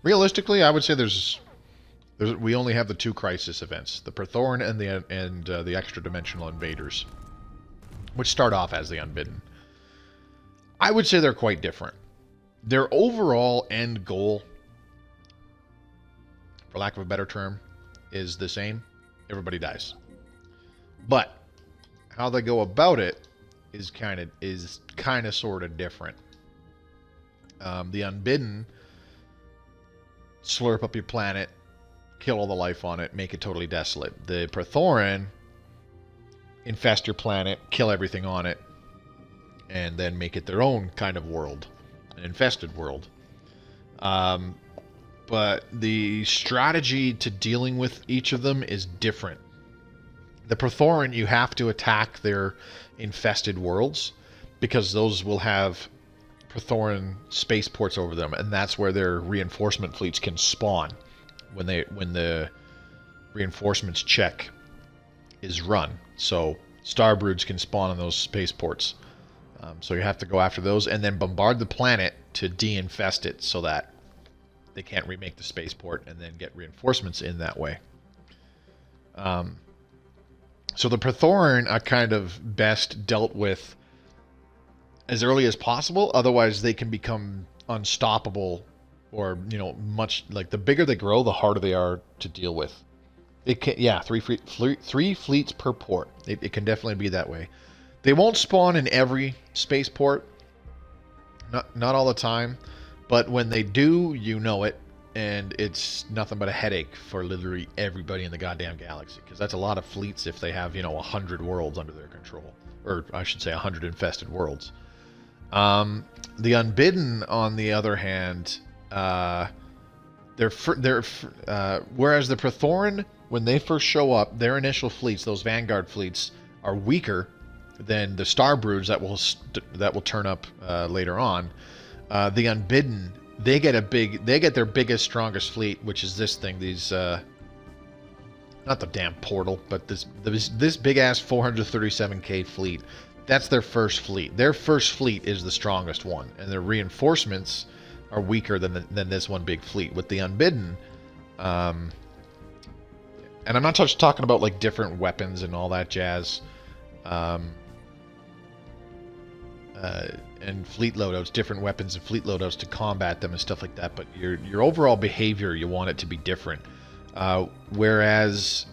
Realistically, I would say there's We only have the 2 crisis events, the Prothoran and the extra-dimensional invaders, which start off as the Unbidden. I would say they're quite different. Their overall end goal, for lack of a better term, is the same. Everybody dies. But how they go about it is kind of sort of different. The Unbidden slurp up your planet, kill all the life on it, make it totally desolate. The Prothoran infest your planet, kill everything on it, and then make it their own kind of world, an infested world. But the strategy to dealing with each of them is different. The Prothoran, you have to attack their infested worlds, because those will have Prothoran spaceports over them, and that's where their reinforcement fleets can spawn when the reinforcements check is run. So Starbroods can spawn on those spaceports. So you have to go after those and then bombard the planet to de-infest it so that they can't remake the spaceport and then get reinforcements in that way. So the Prothoran are kind of best dealt with as early as possible, otherwise they can become unstoppable, or, you know, much like the bigger they grow, the harder they are to deal with. It can, yeah, three fleets per port. It can definitely be that way. They won't spawn in every spaceport, not all the time, but when they do, you know it, and it's nothing but a headache for literally everybody in the goddamn galaxy, because that's a lot of fleets if they have, you know, 100 worlds under their control, or I should say 100 infested worlds. The Unbidden, on the other hand, whereas the Prothoran, when they first show up, their initial fleets, those Vanguard fleets, are weaker than the Starbroods that will turn up later on. The Unbidden, they get their biggest, strongest fleet, which is this thing. These not the damn portal, but this big ass 437k fleet. That's their first fleet. Their first fleet is the strongest one, and their reinforcements are weaker than this one big fleet. With the Unbidden, and I'm not just talking about like different weapons and all that jazz, and fleet loadouts, different weapons and fleet loadouts to combat them and stuff like that. But your overall behavior, you want it to be different. Whereas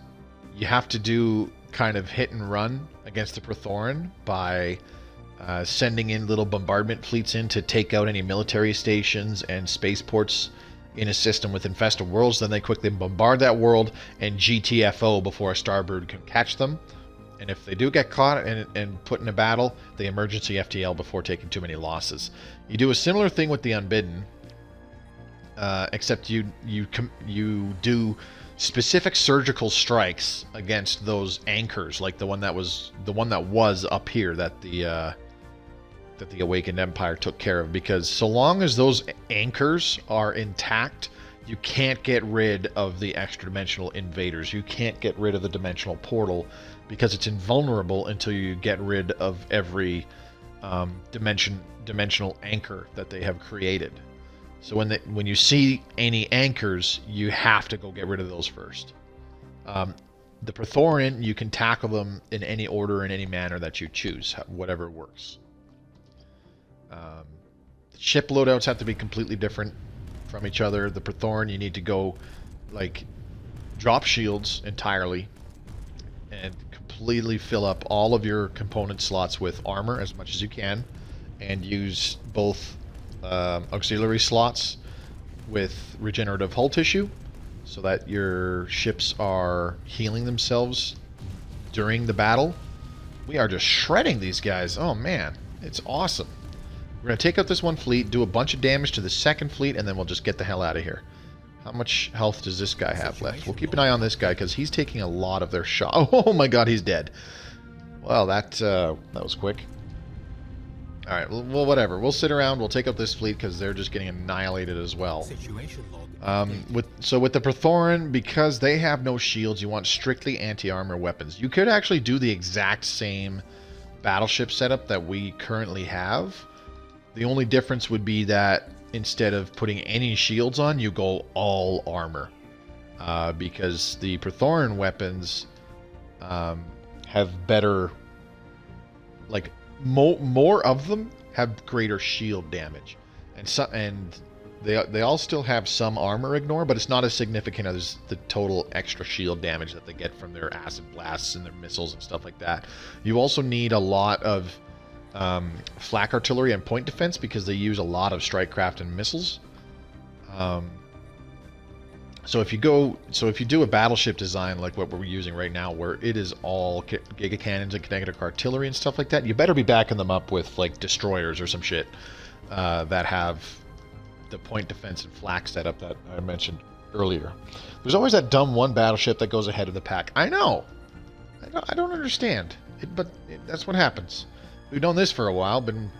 you have to do kind of hit and run against the Prothoran by sending in little bombardment fleets in to take out any military stations and spaceports in a system with infested worlds. Then they quickly bombard that world and GTFO before a Starbrood can catch them. And if they do get caught and put in a battle, they emergency FTL before taking too many losses. You do a similar thing with the Unbidden, except you do specific surgical strikes against those anchors, like the one that was up here that the Awakened Empire took care of. Because so long as those anchors are intact, you can't get rid of the extra-dimensional invaders. You can't get rid of the dimensional portal, because it's invulnerable until you get rid of every dimensional anchor that they have created. So when you see any anchors, you have to go get rid of those first. The Prothoran, you can tackle them in any order, in any manner that you choose, whatever works. The ship loadouts have to be completely different from each other. The Prothoran, you need to go, like, drop shields entirely and completely fill up all of your component slots with armor as much as you can, and use both auxiliary slots with regenerative hull tissue so that your ships are healing themselves during the battle. We are just shredding these guys. Oh man, it's awesome. We're going to take out this one fleet, do a bunch of damage to the second fleet, and then we'll just get the hell out of here. How much health does this guy have left? We'll keep an eye on this guy because he's taking a lot of their shot. Oh my god, he's dead. Well, that was quick. Alright, well, whatever. We'll sit around, we'll take out this fleet because they're just getting annihilated as well. With the Prothoran, because they have no shields, you want strictly anti-armor weapons. You could actually do the exact same battleship setup that we currently have. The only difference would be that instead of putting any shields on, you go all armor. because the Praetorian weapons have better, like more of them have greater shield damage, and they all still have some armor ignore, but it's not as significant as the total extra shield damage that they get from their acid blasts and their missiles and stuff like that. You also need a lot of flak artillery and point defense because they use a lot of strike craft and missiles. So if you do a battleship design like what we're using right now, where it is all giga cannons and kinetic artillery and stuff like that, you better be backing them up with like destroyers or some shit that have the point defense and flak setup that I mentioned earlier. There's always that dumb one battleship that goes ahead of the pack. I know. I don't understand. That's what happens. We've known this for a while. Been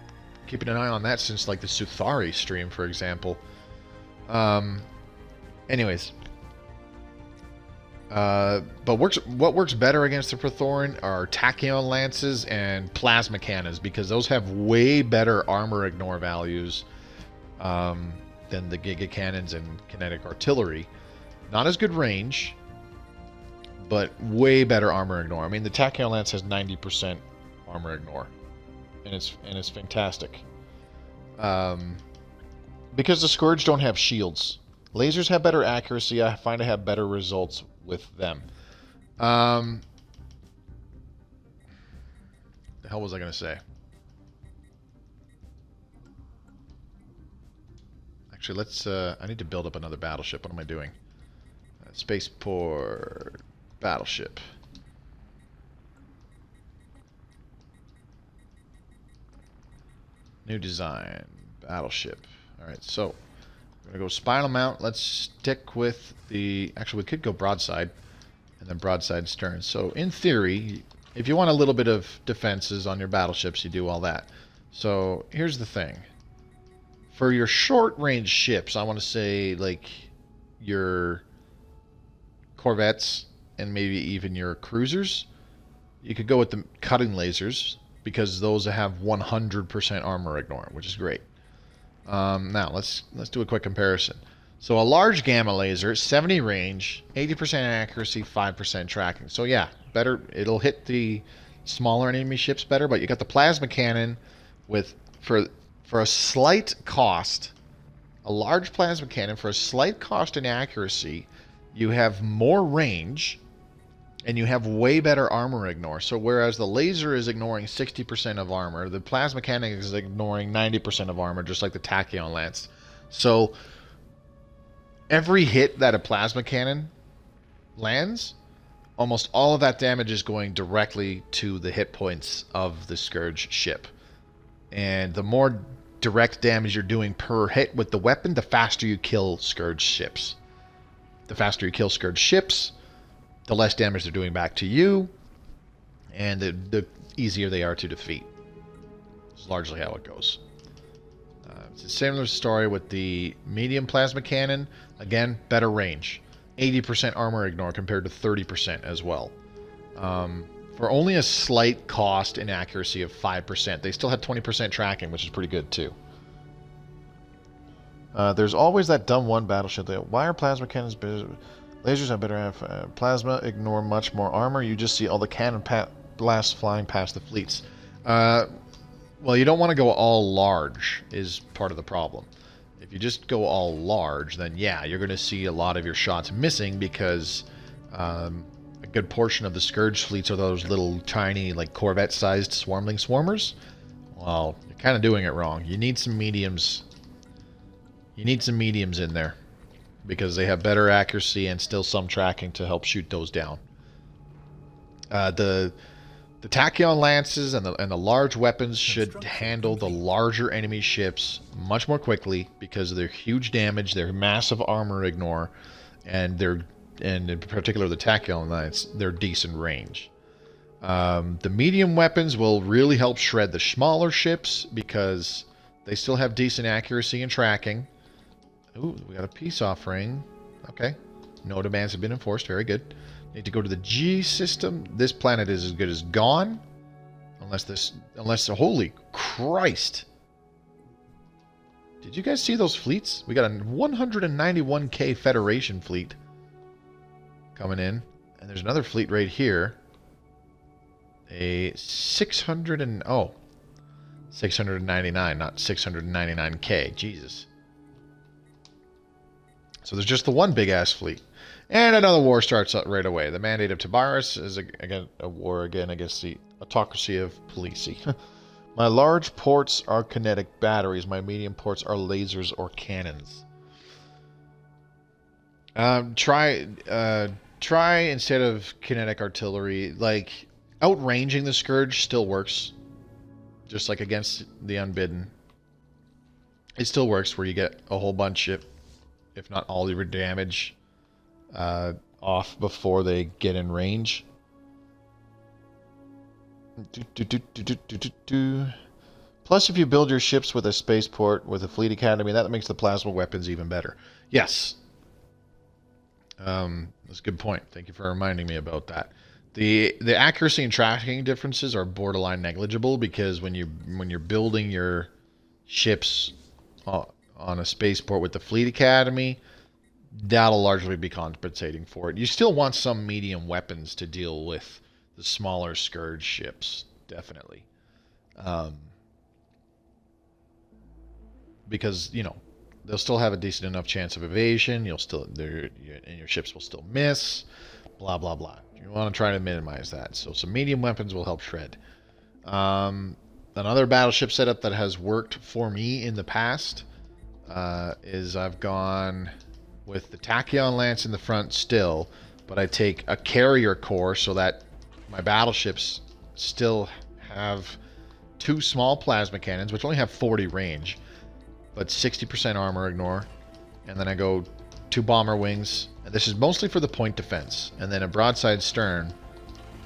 keeping an eye on that since like the Suthari stream, for example. Anyways. But what works better against the Praetorian are Tachyon Lances and Plasma Cannons, because those have way better armor ignore values than the Giga Cannons and Kinetic Artillery. Not as good range, but way better armor ignore. I mean, the Tachyon Lance has 90% armor ignore, and it's fantastic. Because the Scourge don't have shields. Lasers have better accuracy. I find I have better results with them. The hell was I going to say? Actually, let's... I need to build up another battleship. What am I doing? Spaceport battleship. New design. Battleship. Alright, so... we're going to go spinal mount. Let's stick with the... actually, we could go broadside. And then broadside stern. So, in theory, if you want a little bit of defenses on your battleships, you do all that. So, here's the thing. For your short-range ships, I want to say, like, your corvettes and maybe even your cruisers, you could go with the cutting lasers, because those have 100% armor ignore, which is great. Now, let's do a quick comparison. So, a large gamma laser, 70 range, 80% accuracy, 5% tracking. So, yeah, better. It'll hit the smaller enemy ships better, but you got the plasma cannon with... For a slight cost, a large plasma cannon, for a slight cost in accuracy, you have more range, and you have way better armor ignore. So whereas the laser is ignoring 60% of armor, the plasma cannon is ignoring 90% of armor, just like the Tachyon Lance. So every hit that a plasma cannon lands, almost all of that damage is going directly to the hit points of the Scourge ship. And the more direct damage you're doing per hit with the weapon, the faster you kill Scourge ships. The faster you kill Scourge ships, the less damage they're doing back to you, and the easier they are to defeat. It's largely how it goes. It's a similar story with the medium plasma cannon. Again, better range. 80% armor ignore compared to 30% as well. For only a slight cost and accuracy of 5%. They still had 20% tracking, which is pretty good too. There's always that dumb one battleship. Why are plasma cannons better? Lasers have better plasma, ignore much more armor. You just see all the cannon blasts flying past the fleets. Well, you don't want to go all large is part of the problem. If you just go all large, then yeah, you're going to see a lot of your shots missing because... a good portion of the Scourge fleets are those little tiny, like Corvette-sized swarmling swarmers. Well, you're kind of doing it wrong. You need some mediums. You need some mediums in there because they have better accuracy and still some tracking to help shoot those down. The Tachyon Lances and the large weapons should handle the larger enemy ships much more quickly because of their huge damage, their massive armor ignore, and in particular the Tachyon Lance, they're decent range. The medium weapons will really help shred the smaller ships because they still have decent accuracy and tracking. Ooh, we got a peace offering. Okay. No demands have been enforced. Very good. Need to go to the G system. This planet is as good as gone. Unless holy Christ. Did you guys see those fleets? We got a 191k Federation fleet. coming in. And there's another fleet right here. A 699, not 699K. Jesus. So there's just the one big-ass fleet. And another war starts up right away. The Mandate of Tiberius is again a war against the autocracy of Polisi. My large ports are kinetic batteries. My medium ports are lasers or cannons. Try instead of kinetic artillery, like outranging the Scourge still works. Just like against the Unbidden. It still works where you get a whole bunch of, if not all your damage off before they get in range. Plus, if you build your ships with a spaceport with a fleet academy, that makes the plasma weapons even better. Yes. That's a good point. Thank you for reminding me about that. The accuracy and tracking differences are borderline negligible because when you're building your ships on a spaceport with the fleet academy, that'll largely be compensating for it. You still want some medium weapons to deal with the smaller Scourge ships, definitely. Because, you know, they'll still have a decent enough chance of evasion. And your ships will still miss. Blah blah blah. You want to try to minimize that. So some medium weapons will help shred. Another battleship setup that has worked for me in the past is I've gone with the Tachyon Lance in the front still, but I take a carrier core so that my battleships still have 2 small plasma cannons, which only have 40 range, but 60% armor ignore. And then I go 2 bomber wings, and this is mostly for the point defense, and then a broadside stern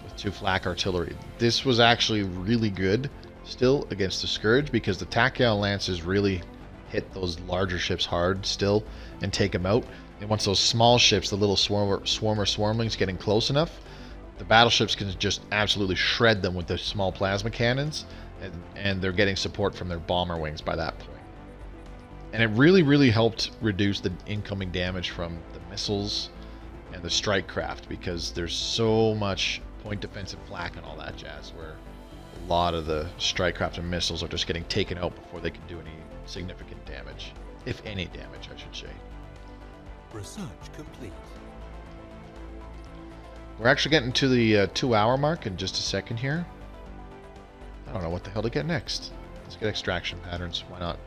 with 2 flak artillery. This was actually really good still against the Scourge because the Tachyon Lances really hit those larger ships hard still and take them out. And once those small ships, the little swarmlings getting close enough, the battleships can just absolutely shred them with the small plasma cannons, and they're getting support from their bomber wings by that point. And it really, really helped reduce the incoming damage from the missiles and the strike craft because there's so much point defensive flak and all that jazz where a lot of the strike craft and missiles are just getting taken out before they can do any significant damage. If any damage, I should say. Research complete. We're actually getting to the 2-hour mark in just a second here. I don't know what the hell to get next. Let's get extraction patterns. Why not?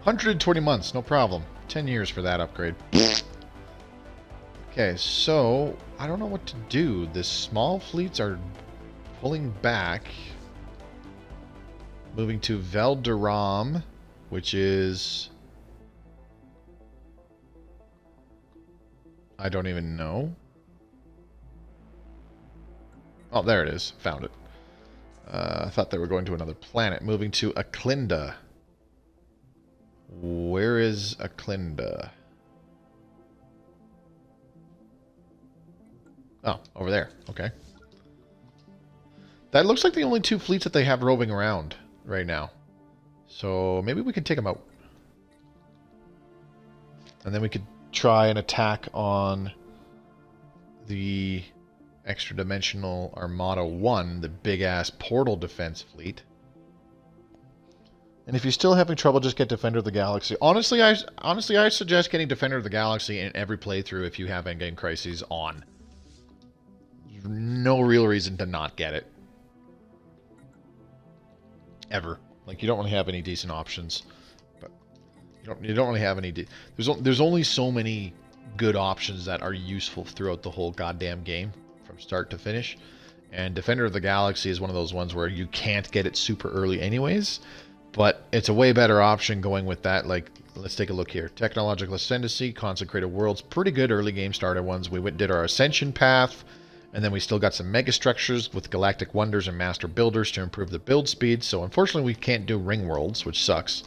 120 months, no problem. 10 years for that upgrade. Okay, so I don't know what to do. The small fleets are pulling back. Moving to Valderam, which is... I don't even know. Oh, there it is. Found it. I thought they were going to another planet. Moving to Aklinda. Where is Aklinda? Oh, over there. Okay. That looks like the only 2 fleets that they have roving around right now. So maybe we can take them out. And then we could try an attack on the extra-dimensional Armada 1, the big-ass portal defense fleet. And if you're still having trouble, just get Defender of the Galaxy. Honestly, I suggest getting Defender of the Galaxy in every playthrough if you have Endgame Crises on. There's no real reason to not get it. Ever. Like, you don't really have any decent options. But you don't really have any... There's only so many good options that are useful throughout the whole goddamn game, from start to finish. And Defender of the Galaxy is one of those ones where you can't get it super early anyways. But it's a way better option going with that. Like, let's take a look here. Technological Ascendancy, Consecrated Worlds, pretty good early game starter ones. We did our Ascension path, and then we still got some Mega Structures with Galactic Wonders and Master Builders to improve the build speed. So unfortunately we can't do Ring Worlds, which sucks.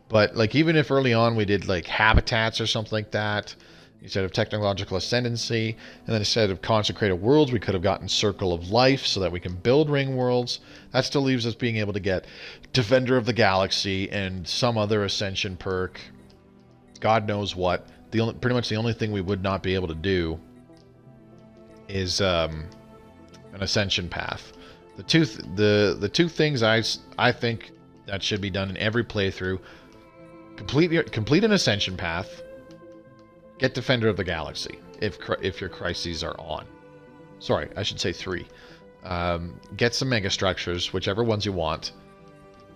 But like even if early on we did like Habitats or something like that, instead of Technological Ascendancy, and then instead of Consecrated Worlds, we could have gotten Circle of Life so that we can build Ring Worlds. That still leaves us being able to get Defender of the Galaxy and some other Ascension perk. God knows what. Pretty much the only thing we would not be able to do is an ascension path. The two things I think that should be done in every playthrough: complete an ascension path, get Defender of the Galaxy if your crises are on. Sorry, I should say 3. Get some mega structures, whichever ones you want.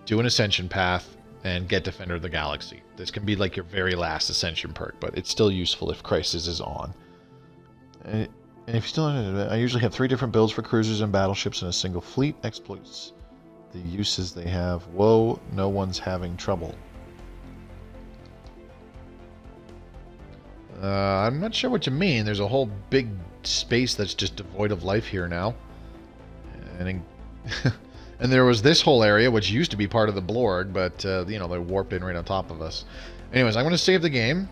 Do an ascension path and get Defender of the Galaxy. This can be like your very last ascension perk, but it's still useful if crisis is on. And if you still, I usually have 3 different builds for cruisers and battleships in a single fleet. Exploits the uses they have. Whoa, no one's having trouble. I'm not sure what you mean. There's a whole big space that's just devoid of life here now. And and there was this whole area, which used to be part of the Blorg, but, you know, they warped in right on top of us. Anyways, I'm going to save the game.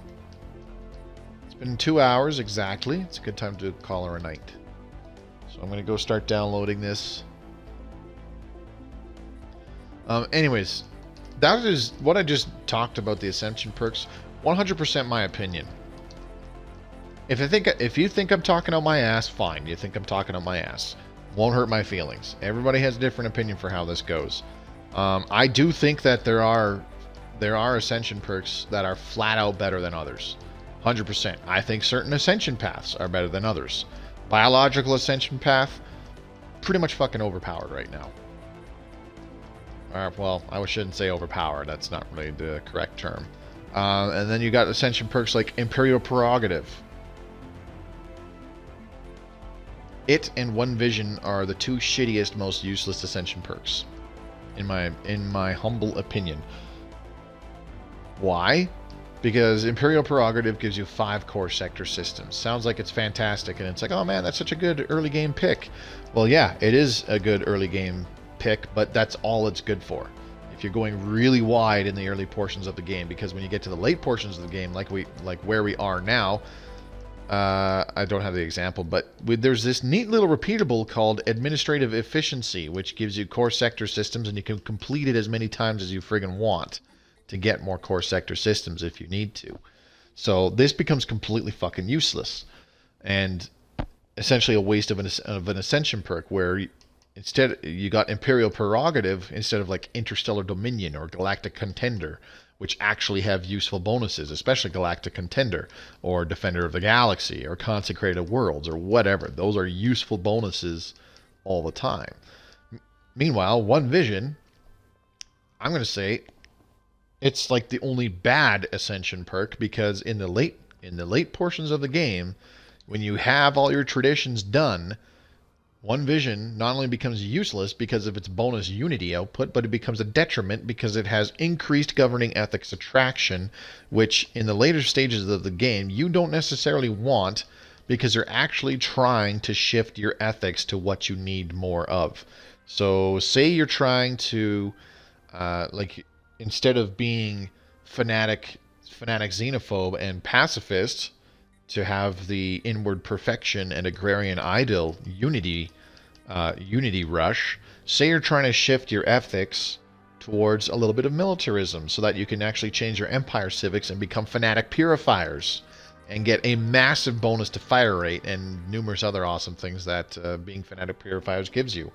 It's been 2 hours exactly. It's a good time to call her a night. So I'm going to go start downloading this. Anyways, that is what I just talked about, the Ascension perks. 100% my opinion. If you think I'm talking out my ass, fine. You think I'm talking out my ass. Won't hurt my feelings. Everybody has a different opinion for how this goes. I do think that there are Ascension perks that are flat out better than others. 100%. I think certain Ascension paths are better than others. Biological Ascension path, pretty much fucking overpowered right now. Well, I shouldn't say overpowered. That's not really the correct term. And then you got Ascension perks like Imperial Prerogative. It and One Vision are the 2 shittiest, most useless Ascension perks, in my humble opinion. Why? Because Imperial Prerogative gives you 5 core sector systems. Sounds like it's fantastic, and it's like, oh man, that's such a good early game pick. Well, yeah, it is a good early game pick, but that's all it's good for. If you're going really wide in the early portions of the game, because when you get to the late portions of the game, like where we are now. I don't have the example, but there's this neat little repeatable called Administrative Efficiency, which gives you core sector systems, and you can complete it as many times as you friggin' want to get more core sector systems if you need to. So this becomes completely fucking useless, and essentially a waste of an Ascension perk, where instead you got Imperial Prerogative instead of like Interstellar Dominion or Galactic Contender, which actually have useful bonuses, especially Galactic Contender, or Defender of the Galaxy, or Consecrated Worlds, or whatever. Those are useful bonuses all the time. Meanwhile, One Vision, I'm going to say, it's like the only bad Ascension perk, because in the late portions of the game, when you have all your traditions done, One Vision not only becomes useless because of its bonus unity output, but it becomes a detriment because it has increased governing ethics attraction, which in the later stages of the game you don't necessarily want, because you're actually trying to shift your ethics to what you need more of. So say you're trying to, like, instead of being fanatic xenophobe and pacifist, to have the inward perfection and agrarian ideal unity rush. Say you're trying to shift your ethics towards a little bit of militarism so that you can actually change your empire civics and become fanatic purifiers and get a massive bonus to fire rate and numerous other awesome things that being fanatic purifiers gives you.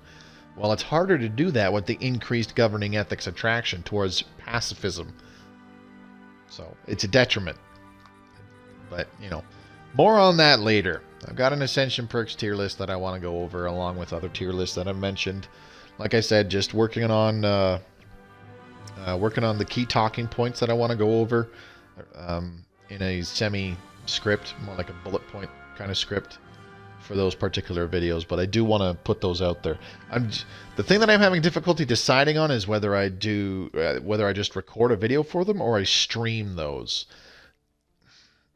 Well, it's harder to do that with the increased governing ethics attraction towards pacifism. So it's a detriment. But, you know, more on that later. I've got an Ascension perks tier list that I want to go over, along with other tier lists that I've mentioned. Like I said, just working on the key talking points that I want to go over in a semi-script, more like a bullet point kind of script for those particular videos. But I do want to put those out there. The thing that I'm having difficulty deciding on is whether I just record a video for them or I stream those.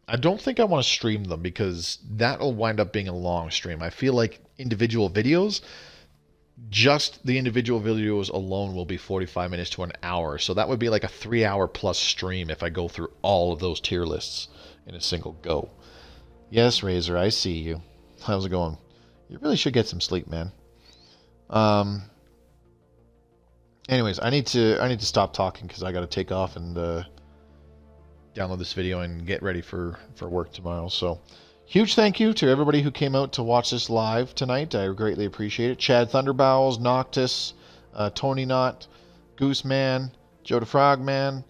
I don't think I want to stream them, because that'll wind up being a long stream. I feel like individual videos, just the individual videos alone will be 45 minutes to an hour. So that would be like a 3-hour plus stream if I go through all of those tier lists in a single go. Yes, Razor, I see you. How's it going? You really should get some sleep, man. Anyways, I need to stop talking because I got to take off and download this video and get ready for work tomorrow. So huge thank you to everybody who came out to watch this live tonight. I greatly appreciate it. Chad Thunderbowels, Noctis, Tony Knott, Gooseman, Joe the Frogman,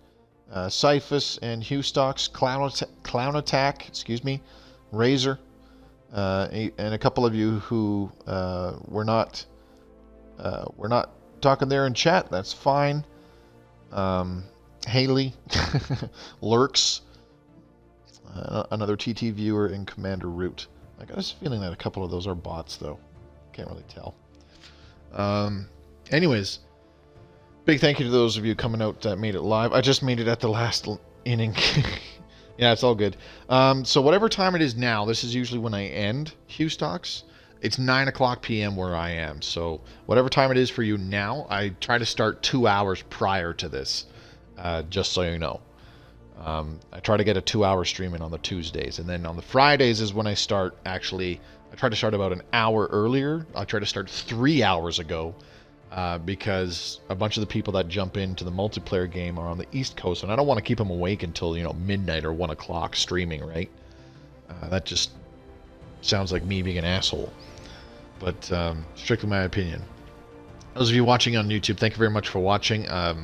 Cyphus and Hugh Stocks, Clown Attack, Razor, and a couple of you who were not talking there in chat. That's fine. Haley, Lurks, another TT viewer, and Commander Root. I got a feeling that a couple of those are bots, though. Can't really tell. Anyways, big thank you to those of you coming out that made it live. I just made it at the last inning. Yeah, it's all good. So whatever time it is now, this is usually when I end Hugh Stocks. It's 9 o'clock p.m. where I am. So whatever time it is for you now, I try to start 2 hours prior to this, just so you know. I try to get a 2-hour stream in on the Tuesdays. And then on the Fridays is when I start actually... I try to start about an hour earlier. I try to start 3 hours ago. Because a bunch of the people that jump into the multiplayer game are on the East Coast, and I don't want to keep them awake until, midnight or 1 o'clock streaming, right? That just sounds like me being an asshole. But strictly my opinion. Those of you watching on YouTube, thank you very much for watching. A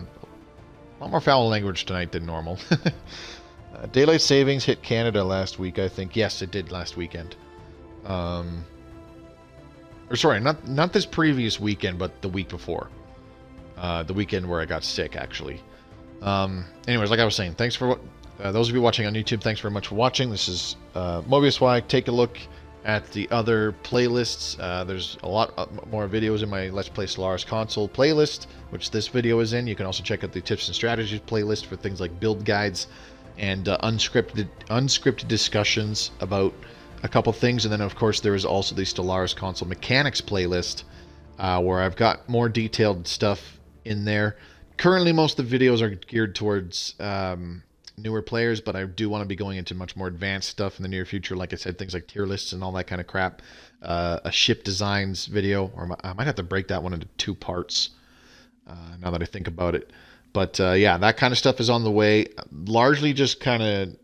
lot more foul language tonight than normal. Daylight savings hit Canada last week, I think. Yes, it did last weekend. Or sorry, not this previous weekend, but the week before. The weekend where I got sick, actually. Anyways, like I was saying, thanks for those of you watching on YouTube. Thanks very much for watching. This is Mobius Y. Take a look at the other playlists. There's a lot more videos in my Let's Play Stellaris Console playlist, which this video is in. You can also check out the Tips and Strategies playlist for things like build guides and unscripted discussions about a couple things. And then of course there is also the Stellaris Console Mechanics playlist, where I've got more detailed stuff in there. Currently most of the videos are geared towards newer players, but I do want to be going into much more advanced stuff in the near future. Like I said, things like tier lists and all that kind of crap. A ship designs video, or I might have to break that one into 2 parts now that I think about it. But yeah, that kind of stuff is on the way. Largely just kind of,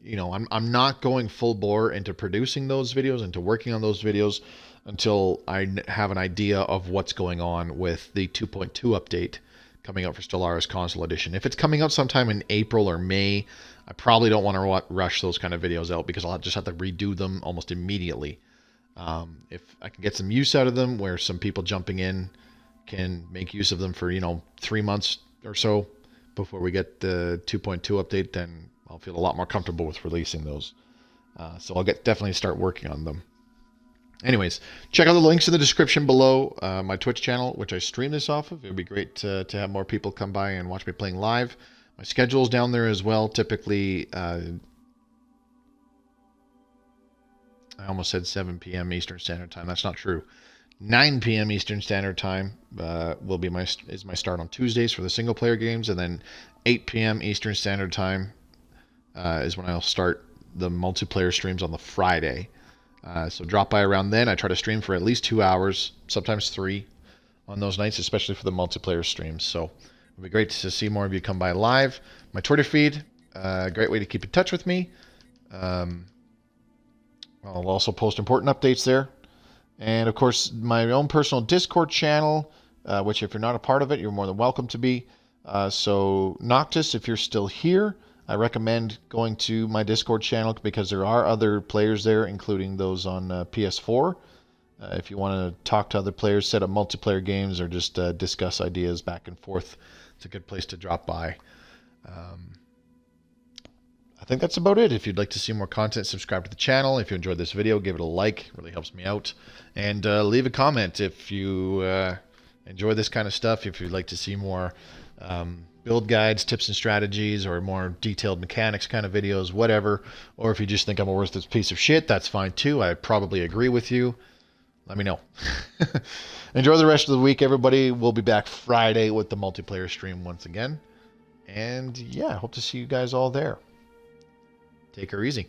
I'm not going full bore into producing those videos, into working on those videos until I have an idea of what's going on with the 2.2 update coming out for Stellaris Console Edition. If it's coming out sometime in April or May, I probably don't want to rush those kind of videos out because I'll just have to redo them almost immediately. If I can get some use out of them where some people jumping in can make use of them for, 3 months or so before we get the 2.2 update, then I'll feel a lot more comfortable with releasing those. So I'll definitely start working on them. Anyways, check out the links in the description below. My Twitch channel, which I stream this off of. It would be great to have more people come by and watch me playing live. My schedule's down there as well. Typically, I almost said 7 p.m. Eastern Standard Time. That's not true. 9 p.m. Eastern Standard Time is my start on Tuesdays for the single player games, and then 8 p.m. Eastern Standard Time is when I'll start the multiplayer streams on the Friday. So drop by around then. I try to stream for at least 2 hours, sometimes 3 on those nights, especially for the multiplayer streams. So it'd be great to see more of you come by live. My Twitter feed, a great way to keep in touch with me. I'll also post important updates there. And of course, my own personal Discord channel, which if you're not a part of it, you're more than welcome to be. So Noctis, if you're still here, I recommend going to my Discord channel because there are other players there, including those on PS4. If you want to talk to other players, set up multiplayer games, or just discuss ideas back and forth, it's a good place to drop by. I think that's about it. If you'd like to see more content, subscribe to the channel. If you enjoyed this video, give it a like. It really helps me out. And leave a comment if you enjoy this kind of stuff. If you'd like to see more build guides, tips and strategies, or more detailed mechanics kind of videos, whatever. Or if you just think I'm a worthless piece of shit, that's fine too. I probably agree with you. Let me know. Enjoy the rest of the week, everybody. We'll be back Friday with the multiplayer stream once again. And yeah, I hope to see you guys all there. Take her easy.